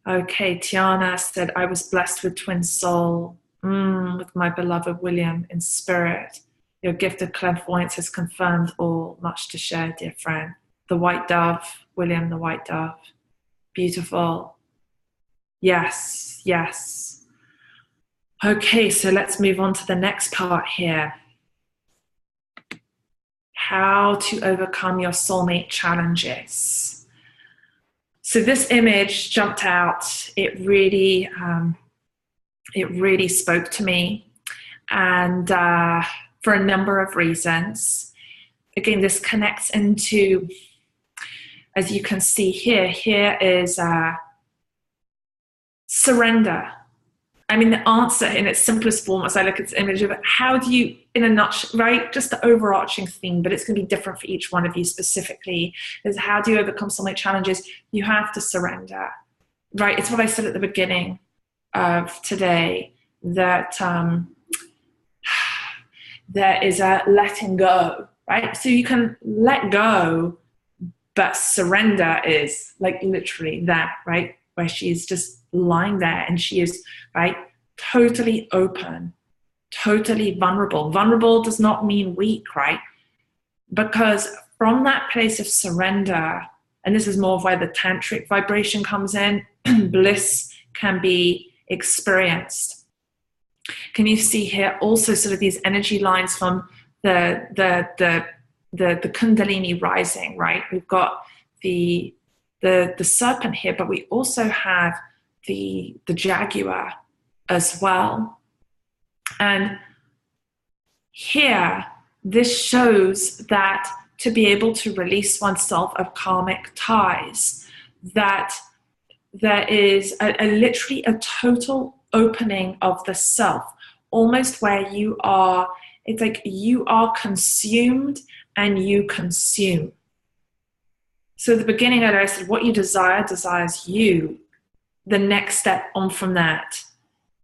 Okay, Tiana said, I was blessed with twin soul, with my beloved William in spirit. Your gift of clairvoyance has confirmed all. Much to share, dear friend. The white dove, William, the white dove. Beautiful. Yes, yes. Okay, so let's move on to the next part here. How to overcome your soulmate challenges. So this image jumped out. It really spoke to me, and for a number of reasons. Again, this connects into, as you can see here, here is surrender. I mean, the answer in its simplest form, as I look at this image of it, how do you, in a nutshell, right, just the overarching theme, but it's going to be different for each one of you specifically, is how do you overcome soulmate challenges? You have to surrender, right? It's what I said at the beginning of today, that there is a letting go, right? So you can let go, but surrender is like literally that, right? Where she is just lying there and she is, right, totally open, totally vulnerable. Vulnerable does not mean weak, right? Because from that place of surrender, and this is more of where the tantric vibration comes in, bliss can be experienced. Can you see here also sort of these energy lines from the Kundalini rising, right? We've got the serpent here, but we also have the jaguar as well. And here, this shows that to be able to release oneself of karmic ties, that there is literally a total opening of the self, almost where you are, it's like you are consumed and you consume. So at the beginning, I said, what you desire desires you. The next step on from that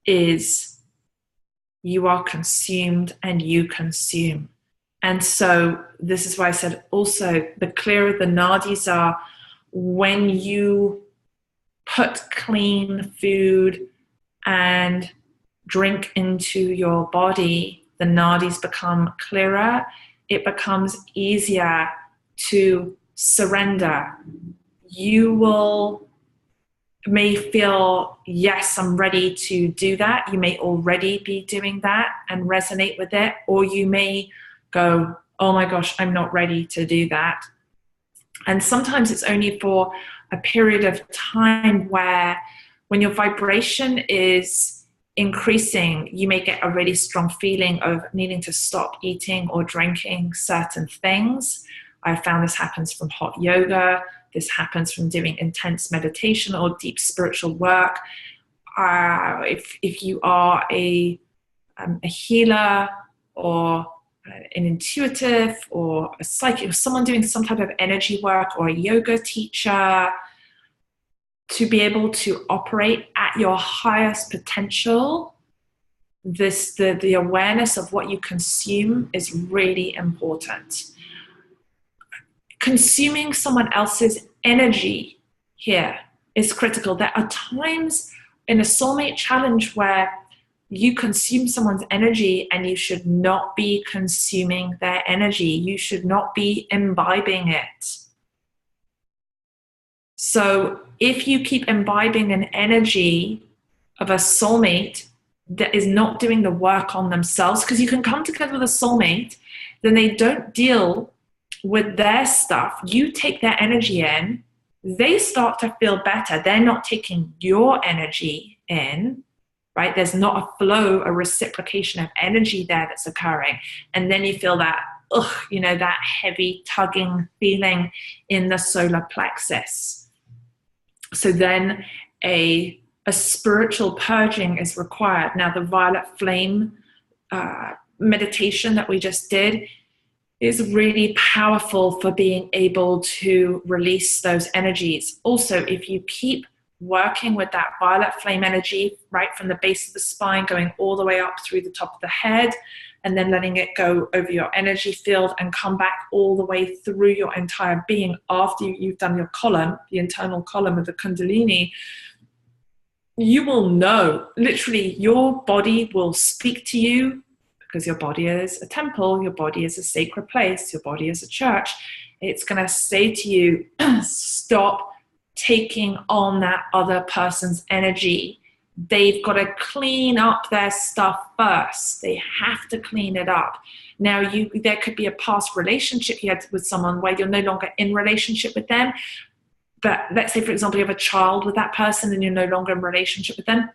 is you are consumed and you consume. And so this is why I said also, the clearer the nadis are, when you put clean food and drink into your body, the nadis become clearer. It becomes easier to surrender. You may feel, yes, I'm ready to do that. You may already be doing that and resonate with it, or you may go, oh my gosh, I'm not ready to do that. And sometimes it's only for a period of time where when your vibration is increasing, you may get a really strong feeling of needing to stop eating or drinking certain things. I found this happens from hot yoga. This happens from doing intense meditation or deep spiritual work. If you are a healer or an intuitive or a psychic, or someone doing some type of energy work, or a yoga teacher, to be able to operate at your highest potential, the awareness of what you consume is really important. Consuming someone else's energy here is critical. There are times in a soulmate challenge where you consume someone's energy and you should not be consuming their energy. You should not be imbibing it. So if you keep imbibing an energy of a soulmate that is not doing the work on themselves, because you can come together with a soulmate, then they don't deal with their stuff. You take their energy in, they start to feel better. They're not taking your energy in, right? There's not a flow, a reciprocation of energy there that's occurring. And then you feel that, that heavy tugging feeling in the solar plexus. So then a spiritual purging is required. Now, the violet flame meditation that we just did is really powerful for being able to release those energies. Also, if you keep working with that violet flame energy right from the base of the spine, going all the way up through the top of the head, and then letting it go over your energy field and come back all the way through your entire being after you've done your column, the internal column of the Kundalini, you will know, literally, your body will speak to you, because your body is a temple, your body is a sacred place, your body is a church. It's going to say to you, stop taking on that other person's energy. They've got to clean up their stuff first. They have to clean it up. Now, there could be a past relationship you had with someone where you're no longer in relationship with them. But let's say, for example, you have a child with that person and you're no longer in relationship with them.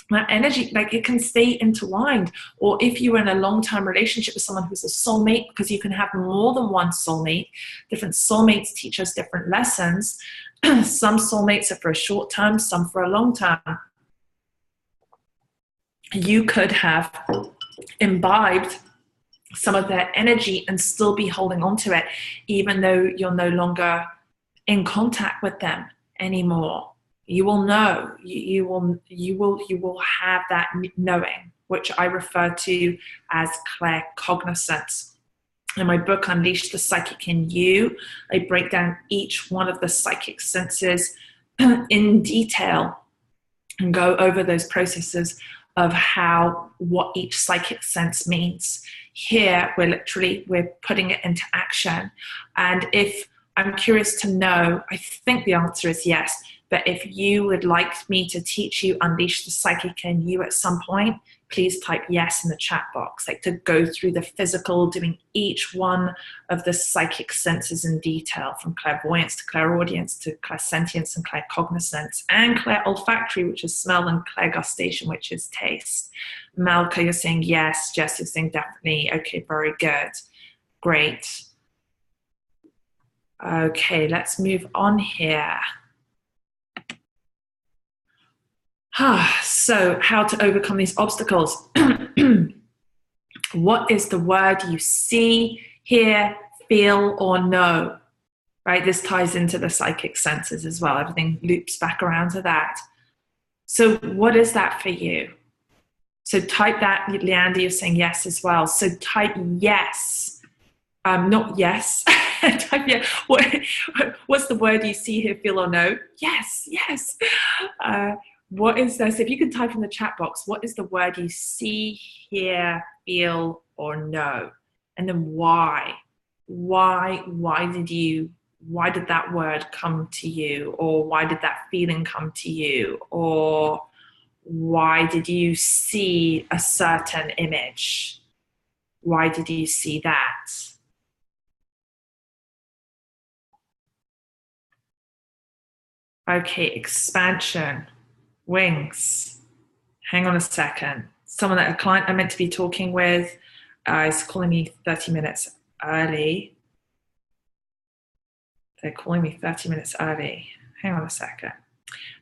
That energy, like, it can stay intertwined. Or if you were in a long-term relationship with someone who's a soulmate, because you can have more than one soulmate. Different soulmates teach us different lessons. Some soulmates are for a short term, some for a long term. You could have imbibed some of their energy and still be holding on to it, even though you're no longer in contact with them anymore. You will know. You will have that knowing, which I refer to as claircognizance. In my book, Unleash the Psychic in You, I break down each one of the psychic senses in detail and go over those processes of what each psychic sense means. Here, we're putting it into action. And if I'm curious to know, I think the answer is yes. But if you would like me to teach you Unleash the Psychic in You at some point, please type yes in the chat box, like to go through the physical, doing each one of the psychic senses in detail, from clairvoyance to clairaudience to clairsentience and claircognizance, and clairolfactory, which is smell, and clairgustation, which is taste. Malka, you're saying yes. Jess, you're saying definitely. Okay, very good. Great. Okay, let's move on here. So, how to overcome these obstacles. What is the word you see, hear, feel, or know? Right? This ties into the psychic senses as well. Everything loops back around to that. So, what is that for you? So, type that. Leander, you're saying yes as well. So, type yes. Not yes. Type yes. What's the word you see, hear, feel, or know? Yes, yes. What is this? If you can type in the chat box, what is the word you see, hear, feel, or know? And then why? Why did that word come to you? Or why did that feeling come to you? Or why did you see a certain image? Why did you see that? Okay, expansion. Wings. Hang on a second. A client I'm meant to be talking with is calling me 30 minutes early. They're calling me 30 minutes early. Hang on a second.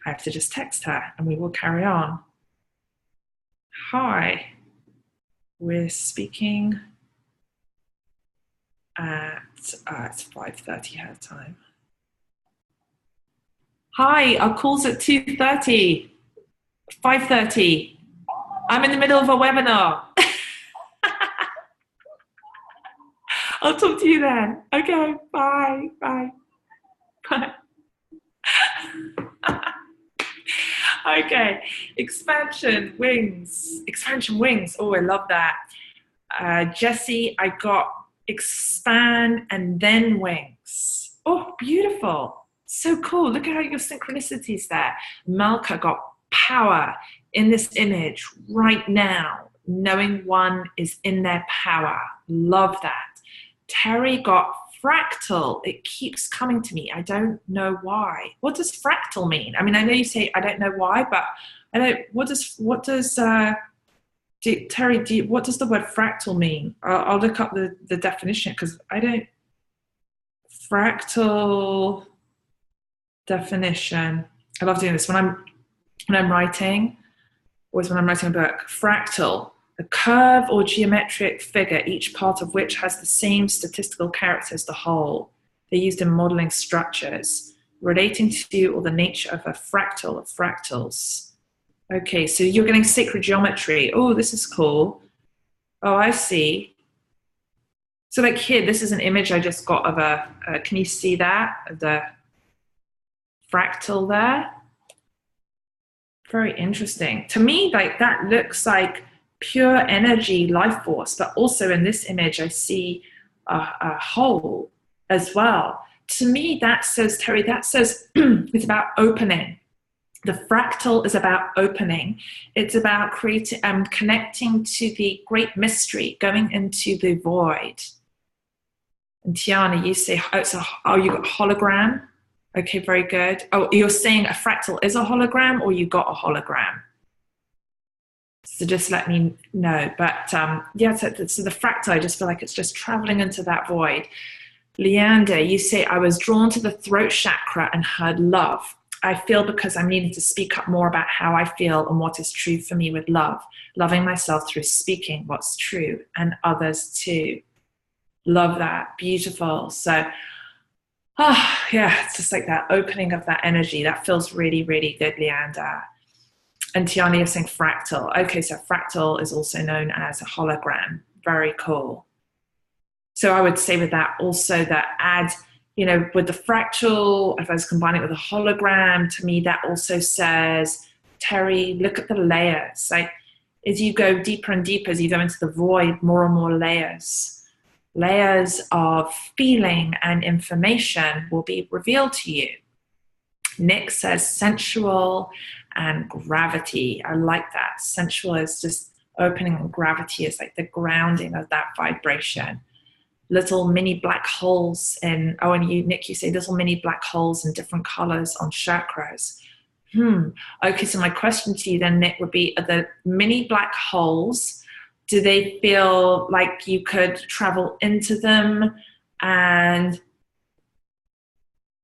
I have to just text her and we will carry on. Hi. We're speaking at it's 5:30 her time. Hi, our call's at 2:30, 5:30. I'm in the middle of a webinar. I'll talk to you then. Okay, bye, bye, bye. Okay, expansion wings. Oh, I love that. Jessie, I got expand and then wings. Oh, beautiful. So cool. Look at how your synchronicities there. Malka got power in this image right now, knowing one is in their power. Love that. Terry got fractal. It keeps coming to me. I don't know why. What does fractal mean? I mean, I know you say I don't know why, but I don't. What does Terry? What does the word fractal mean? I'll look up the definition because I don't. Fractal definition. I love doing this when I'm writing. Always when I'm writing a book. Fractal. A curve or geometric figure, each part of which has the same statistical character as the whole. They're used in modeling structures, relating to or the nature of a fractal of fractals. Okay, so you're getting sacred geometry. Oh, this is cool. Oh, I see. So like here, this is an image I just got of can you see that? The fractal there? Very interesting. To me, like that looks like pure energy, life force, but also in this image, I see a hole as well. To me, that says, Terry, that says it's about opening. The fractal is about opening. It's about creating, connecting to the great mystery, going into the void. And Tiana, you say, oh, you got a hologram? Okay, very good. Oh, you're saying a fractal is a hologram or you got a hologram? So just let me know. But yeah, so the fractal, I just feel like it's just traveling into that void. Leander, you say, I was drawn to the throat chakra and heard love. I feel because I'm needing to speak up more about how I feel and what is true for me with love. Loving myself through speaking what's true and others too. Love that. Beautiful. So, yeah, it's just like that opening of that energy. That feels really, really good, Leander. And Tiana, you're saying fractal. Okay, so fractal is also known as a hologram. Very cool. So I would say with that also that add, you know, with the fractal, if I was combining it with a hologram, to me that also says, Terry, look at the layers. Like as you go deeper and deeper, as you go into the void, more and more layers. Layers of feeling and information will be revealed to you. Nick says sensual and gravity. I like that. Sensual is just opening, and gravity is like the grounding of that vibration. Little mini black holes in, oh, and you, Nick, you say little mini black holes in different colors on chakras. Okay, so my question to you then, Nick, would be, are the mini black holes, do they feel like you could travel into them and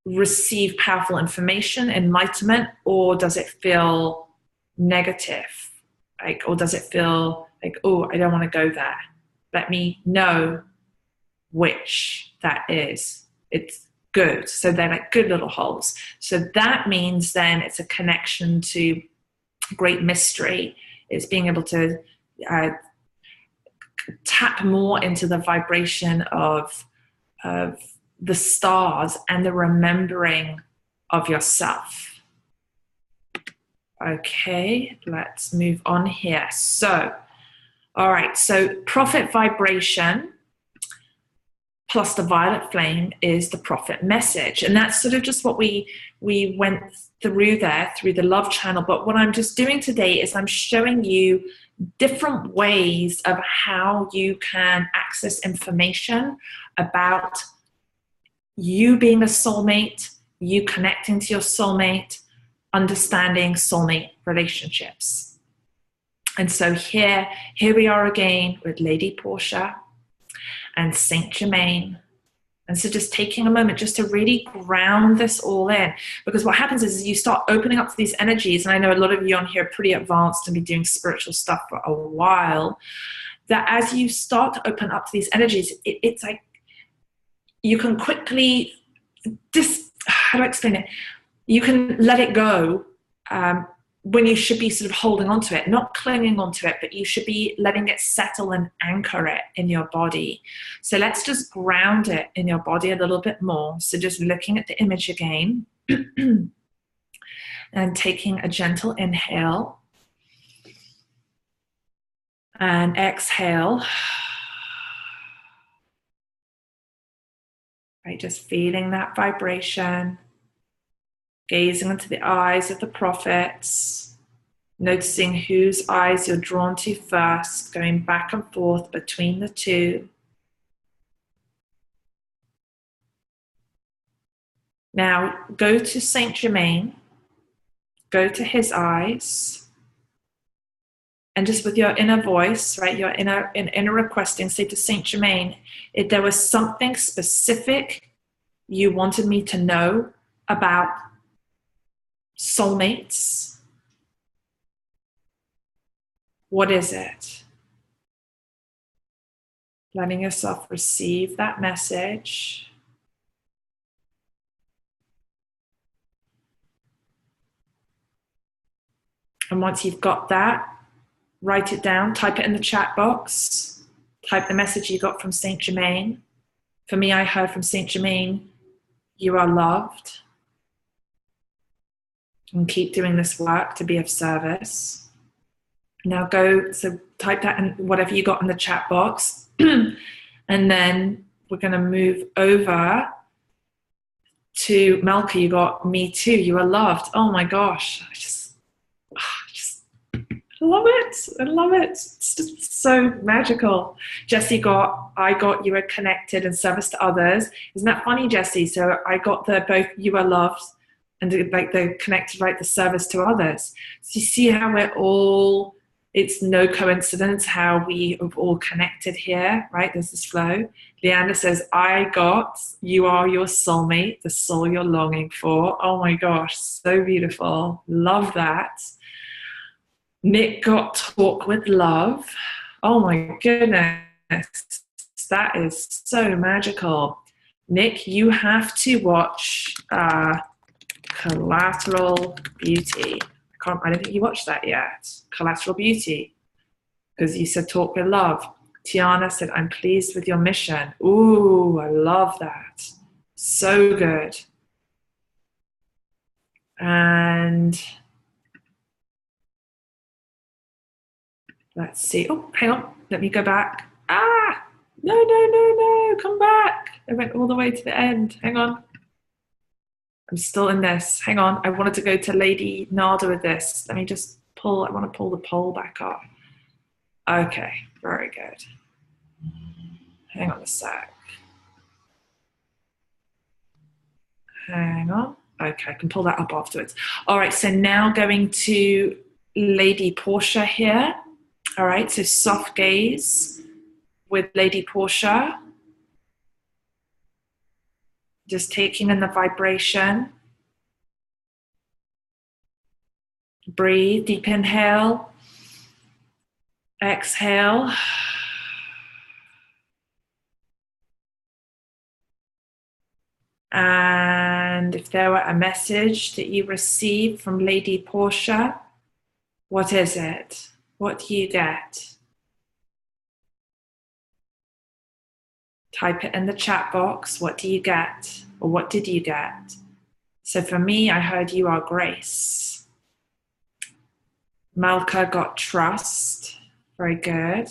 receive powerful information, enlightenment, or does it feel negative? Like, or does it feel like, oh, I don't want to go there. Let me know which that is. It's good. So they're like good little holes. So that means then it's a connection to great mystery. It's being able to tap more into the vibration of the stars and the remembering of yourself. Okay, let's move on here. So, all right, so prophet vibration plus the violet flame is the prophet message. And that's sort of just what we went through there, through the love channel. But what I'm just doing today is I'm showing you different ways of how you can access information about you being a soulmate, you connecting to your soulmate, understanding soulmate relationships. And so here we are again with Lady Portia and Saint Germain. And so just taking a moment just to really ground this all in, because what happens is you start opening up to these energies, and I know a lot of you on here are pretty advanced and been doing spiritual stuff for a while, that as you start to open up to these energies, it's like you can quickly, how do I explain it? You can let it go when you should be sort of holding on to it, not clinging onto it, but you should be letting it settle and anchor it in your body. So let's just ground it in your body a little bit more. So just looking at the image again and taking a gentle inhale and exhale. Right, just feeling that vibration, gazing into the eyes of the prophets, noticing whose eyes you're drawn to first, going back and forth between the two. Now go to Saint Germain, go to his eyes, and just with your inner voice, right, your inner requesting, say to Saint Germain, if there was something specific you wanted me to know about soulmates, what is it? Letting yourself receive that message. And once you've got that, write it down, type it in the chat box, type the message you got from Saint Germain. For me, I heard from Saint Germain, you are loved. And keep doing this work to be of service. Now go, so type that in whatever you got in the chat box. And then we're going to move over to Melka. You got me too. You are loved. Oh my gosh. I just love it. I love it. It's just so magical. Jessie got, I got, you are connected and service to others. Isn't that funny, Jessie? So I got the both you are loved and like the connected, right, the service to others. So you see how we're all, it's no coincidence how we are all connected here, right? There's this flow. Leander says, I got, you are your soulmate, the soul you're longing for. Oh my gosh, so beautiful. Love that. Nick got talk with love. Oh my goodness. That is so magical. Nick, you have to watch Collateral Beauty. I don't think you watched that yet. Collateral Beauty. Because you said talk with love. Tiana said, I'm pleased with your mission. Ooh, I love that. So good. And let's see. Oh, hang on. Let me go back. Ah, no. Come back. I went all the way to the end. Hang on. I'm still in this. Hang on. I wanted to go to Lady Nada with this. Let me just pull. I want to pull the poll back up. Okay. Very good. Hang on a sec. Hang on. Okay. I can pull that up afterwards. All right. So now going to Lady Portia here. All right. So soft gaze with Lady Portia. Just taking in the vibration. Breathe, deep inhale. Exhale. And if there were a message that you received from Lady Portia, what is it? What do you get? Type it in the chat box. What do you get? Or what did you get? So for me, I heard you are grace. Malka got trust. Very good.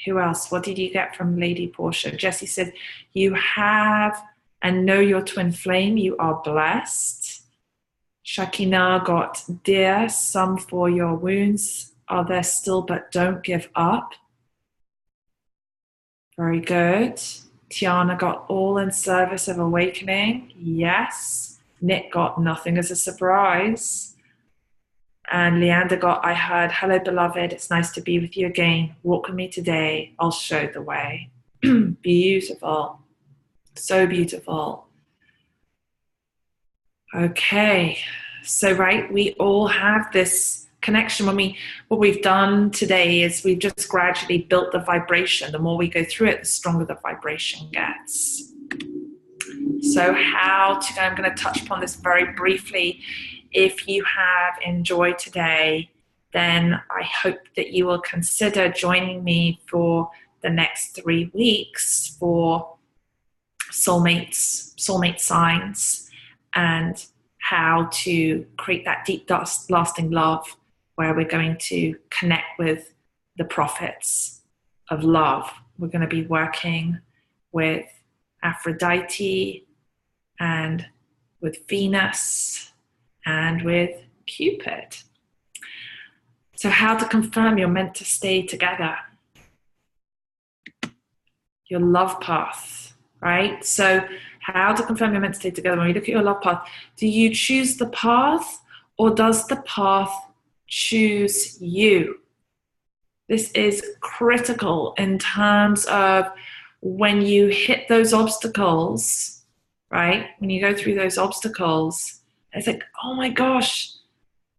Who else? What did you get from Lady Portia? Jessie said, you have and know your twin flame. You are blessed. Shakina got dear, some for your wounds are there still, but don't give up. Very good. Tiana got all in service of awakening. Yes. Nick got nothing as a surprise. And Leander got, I heard, hello, beloved. It's nice to be with you again. Walk with me today. I'll show the way. Beautiful. So beautiful. Okay. So, right, we all have this connection. What we've done today is we've just gradually built the vibration. The more we go through it, the stronger the vibration gets. So I'm going to touch upon this very briefly. If you have enjoyed today, then I hope that you will consider joining me for the next 3 weeks for Soulmate Signs, and how to create that deep, lasting love, where we're going to connect with the prophets of love. We're going to be working with Aphrodite and with Venus and with Cupid. So how to confirm you're meant to stay together. Your love path, right? So how to confirm you're meant to stay together. When you look at your love path, do you choose the path, or does the path choose you? This is critical in terms of when you hit those obstacles, right? When you go through those obstacles, it's like, oh my gosh,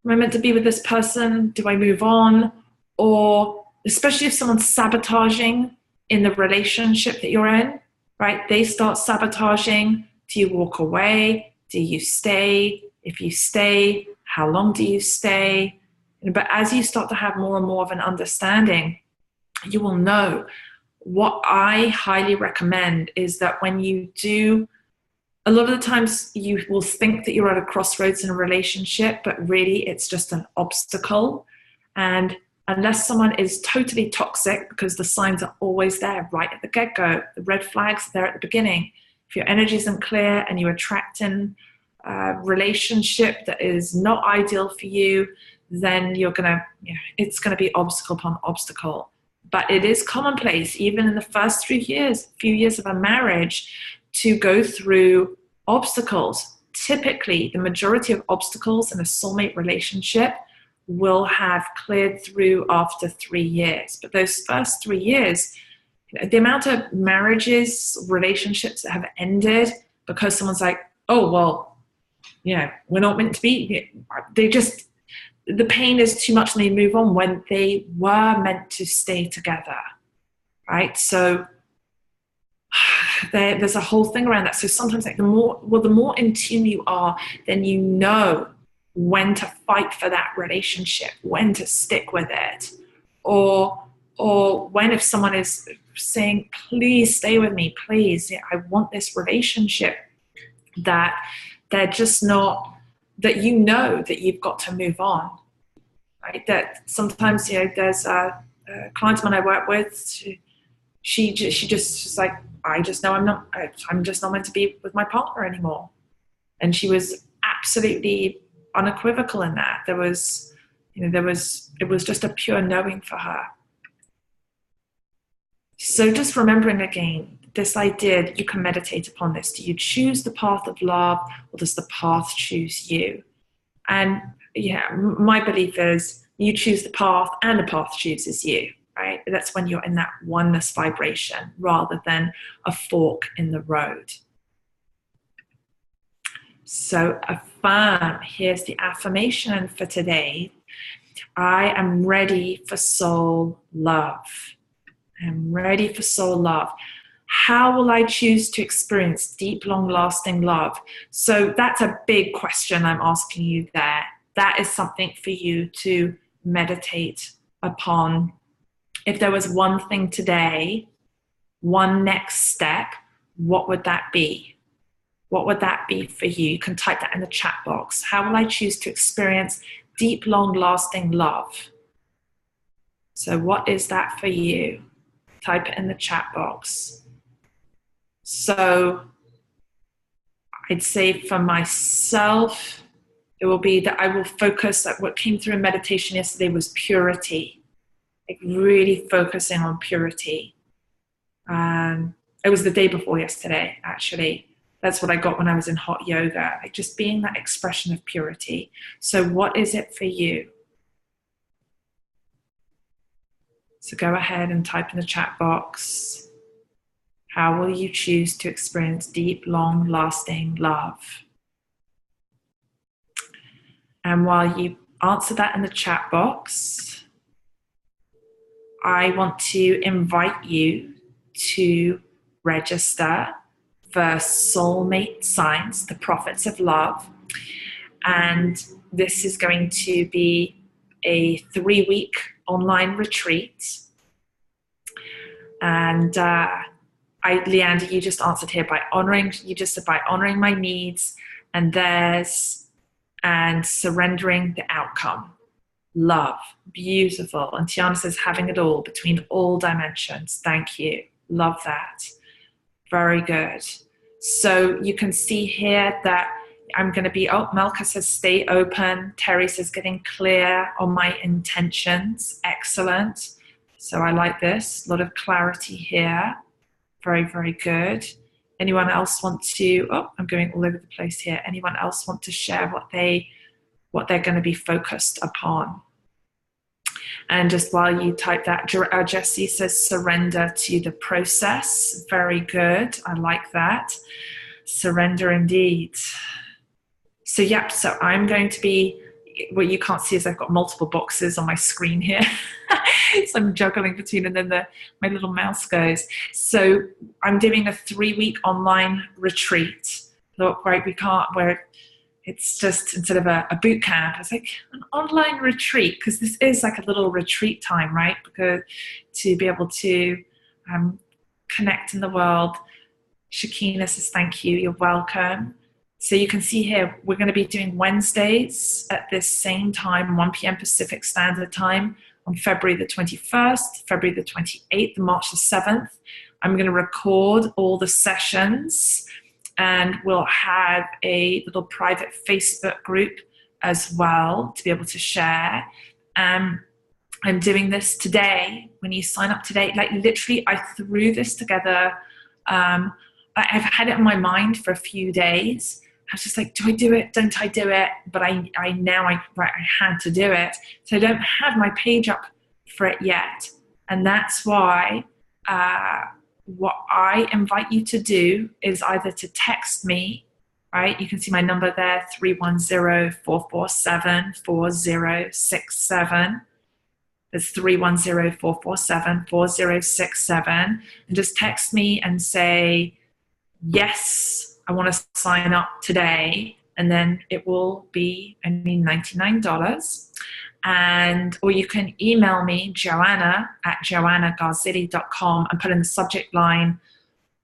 am I meant to be with this person? Do I move on? Or especially if someone's sabotaging in the relationship that you're in, right? They start sabotaging. Do you walk away? Do you stay? If you stay, how long do you stay? But as you start to have more and more of an understanding, you will know. What I highly recommend is that when you do, a lot of the times you will think that you're at a crossroads in a relationship, but really it's just an obstacle. And unless someone is totally toxic, because the signs are always there right at the get-go, the red flags are there at the beginning. If your energy isn't clear and you attract in a relationship that is not ideal for you, then it's gonna be obstacle upon obstacle. But it is commonplace, even in the first few years of a marriage, to go through obstacles. Typically, the majority of obstacles in a soulmate relationship will have cleared through after 3 years. But those first 3 years, the amount of marriages, relationships that have ended because someone's like, oh, well, we're not meant to be. The pain is too much and they move on when they were meant to stay together, right? So there's a whole thing around that. So sometimes the more in tune you are, then you know when to fight for that relationship, when to stick with it, or when, if someone is saying, please stay with me, please, I want this relationship, that they're just not, that that you've got to move on, right? That sometimes, there's a client when I work with, she's like, I just know I'm just not meant to be with my partner anymore. And she was absolutely unequivocal in that. It was just a pure knowing for her. So just remembering again, this idea that you can meditate upon this. Do you choose the path of love, or does the path choose you? And my belief is you choose the path and the path chooses you, right? That's when you're in that oneness vibration rather than a fork in the road. So affirm, here's the affirmation for today. I am ready for soul love. I'm ready for soul love. How will I choose to experience deep, long-lasting love? So that's a big question I'm asking you there. That is something for you to meditate upon. If there was one thing today, one next step, what would that be? What would that be for you? You can type that in the chat box. How will I choose to experience deep, long-lasting love? So what is that for you? Type it in the chat box. So I'd say for myself, it will be that I will focus, like what came through in meditation yesterday was purity, like really focusing on purity. It was the day before yesterday, actually. That's what I got when I was in hot yoga, like just being that expression of purity. So what is it for you? So go ahead and type in the chat box. How will you choose to experience deep, long-lasting love? And while you answer that in the chat box, I want to invite you to register for Soulmate Signs, the Prophets of Love. And this is going to be a 3-week online retreat. And Leander, you just answered here by honoring my needs and theirs and surrendering the outcome. Love, beautiful. And Tiana says, having it all between all dimensions. Thank you. Love that. Very good. So you can see here that I'm going to be, Melka says, stay open. Terry says, getting clear on my intentions. Excellent. So I like this. A lot of clarity here. Very, very good. Anyone else want to, I'm going all over the place here. Anyone else want to share what they're going to be focused upon? And just while you type that, Jessie says, surrender to the process. Very good. I like that. Surrender indeed. So, yep, so I'm going to be, what you can't see is I've got multiple boxes on my screen here. So I'm juggling between, and then my little mouse goes. So I'm doing a 3-week online retreat. Look, right, where it's just, instead of a boot camp, it's like an online retreat, because this is like a little retreat time, right? Because to be able to connect in the world. Shakina says, thank you, you're welcome. So you can see here, we're going to be doing Wednesdays at this same time, 1 p.m. Pacific Standard Time, on February the 21st, February the 28th, March the 7th. I'm going to record all the sessions, and we'll have a little private Facebook group as well to be able to share. I'm doing this today. When you sign up today, like literally I threw this together. I've had it in my mind for a few days. I was just like, do I do it? Don't I do it? But I had to do it. So I don't have my page up for it yet. And that's why what I invite you to do is either to text me, right? You can see my number there, 310-447-4067. It's 310-447-4067. And just text me and say, yes, I want to sign up today, and then it will be $99. Or you can email me, joanna@joannagarzilli.com, and put in the subject line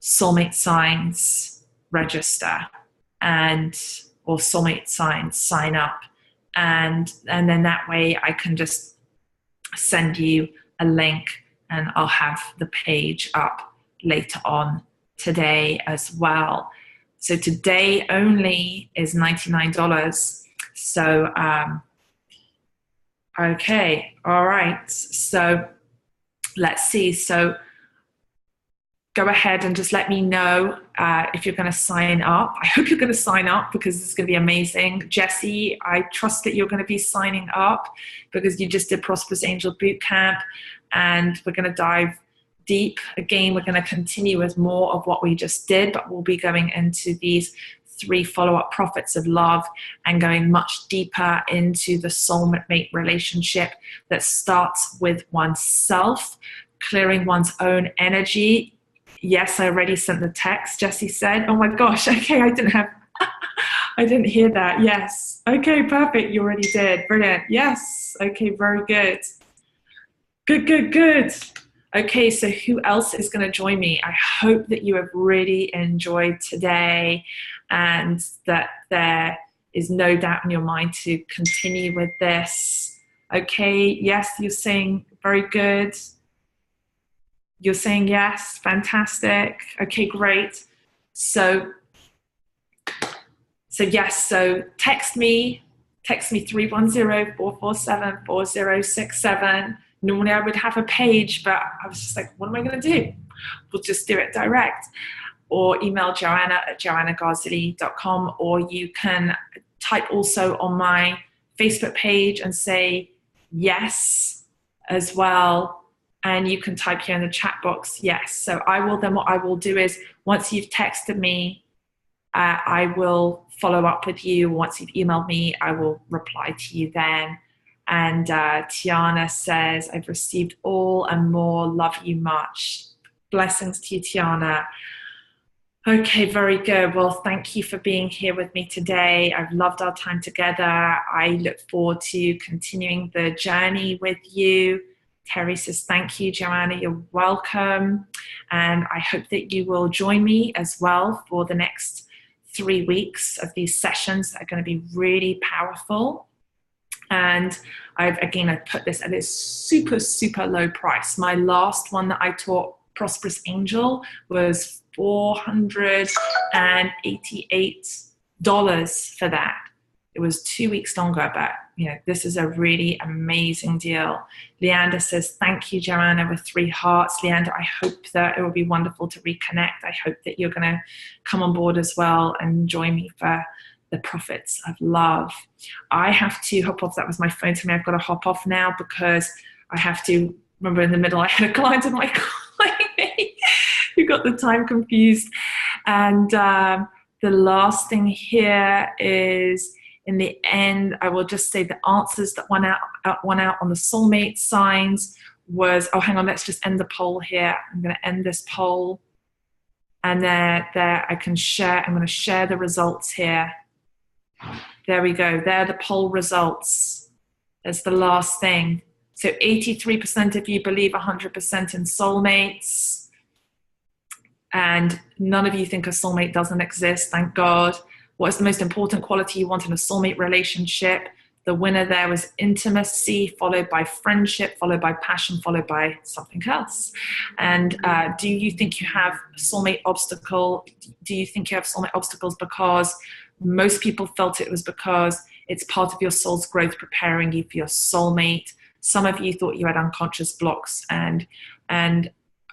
Soulmate Signs register, or Soulmate Signs sign up, and then that way I can just send you a link, and I'll have the page up later on today as well. So today only is $99. So, okay, all right. So let's see. So go ahead and just let me know if you're going to sign up. I hope you're going to sign up, because it's going to be amazing. Jessie, I trust that you're going to be signing up, because you just did Prosperous Angel Bootcamp, and we're going to dive deep. Again, we're going to continue with more of what we just did, but we'll be going into these 3 follow-up prophets of love and going much deeper into the soulmate relationship that starts with oneself, clearing one's own energy. Yes, I already sent the text, Jessie said. Oh my gosh, okay, I didn't hear that. Yes, okay, perfect, you already did. Brilliant, yes, okay, very good. Good. Okay, so who else is going to join me? I hope that you have really enjoyed today, and that there is no doubt in your mind to continue with this. Okay, yes, you're saying very good. You're saying yes, fantastic. Okay, great. So yes, so text me 310-447-4067. Normally I would have a page, but I was just like, what am I going to do? We'll just do it direct. Or email joanna@joannagarzilli.com, or you can type also on my Facebook page and say yes as well. And you can type here in the chat box, yes. So what I will do is, once you've texted me, I will follow up with you. Once you've emailed me, I will reply to you then. And Tiana says, I've received all and more. Love you much. Blessings to you, Tiana. Okay, very good. Well, thank you for being here with me today. I've loved our time together. I look forward to continuing the journey with you. Terry says, thank you, Joanna. You're welcome. And I hope that you will join me as well for the next 3 weeks of these sessions that are going to be really powerful. And I put this at a super, super low price. My last one that I taught, Prosperous Angel, was $488 for that. It was 2 weeks longer, but this is a really amazing deal. Leander says, thank you, Joanna, with 3 hearts. Leander, I hope that it will be wonderful to reconnect. I hope that you're going to come on board as well and join me for the Profits of Love. I have to hop off. That was my phone to me. I've got to hop off now because I have to remember in the middle I had a client on my calling me who got the time confused. And the last thing here is, in the end, I will just say the answers that went out on the Soulmate Signs was, oh, hang on, let's just end the poll here. I'm going to end this poll. And there I can share. I'm going to share the results here. There we go. There are the poll results. That's the last thing. So 83% of you believe 100% in soulmates. And none of you think a soulmate doesn't exist, thank God. What is the most important quality you want in a soulmate relationship? The winner there was intimacy, followed by friendship, followed by passion, followed by something else. And do you think you have soulmate obstacle? Do you think you have soulmate obstacles because most people felt it was because it's part of your soul's growth preparing you for your soulmate? Some of you thought you had unconscious blocks, and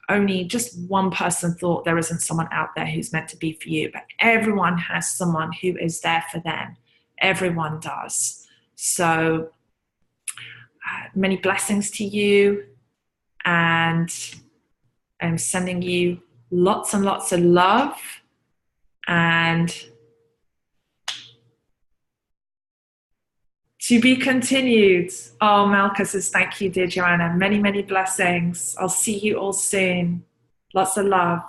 only just one person thought there isn't someone out there who's meant to be for you. But everyone has someone who is there for them. Everyone does. So many blessings to you, and I'm sending you lots and lots of love, and to be continued. Oh, Malka says, thank you, dear Joanna. Many, many blessings. I'll see you all soon. Lots of love.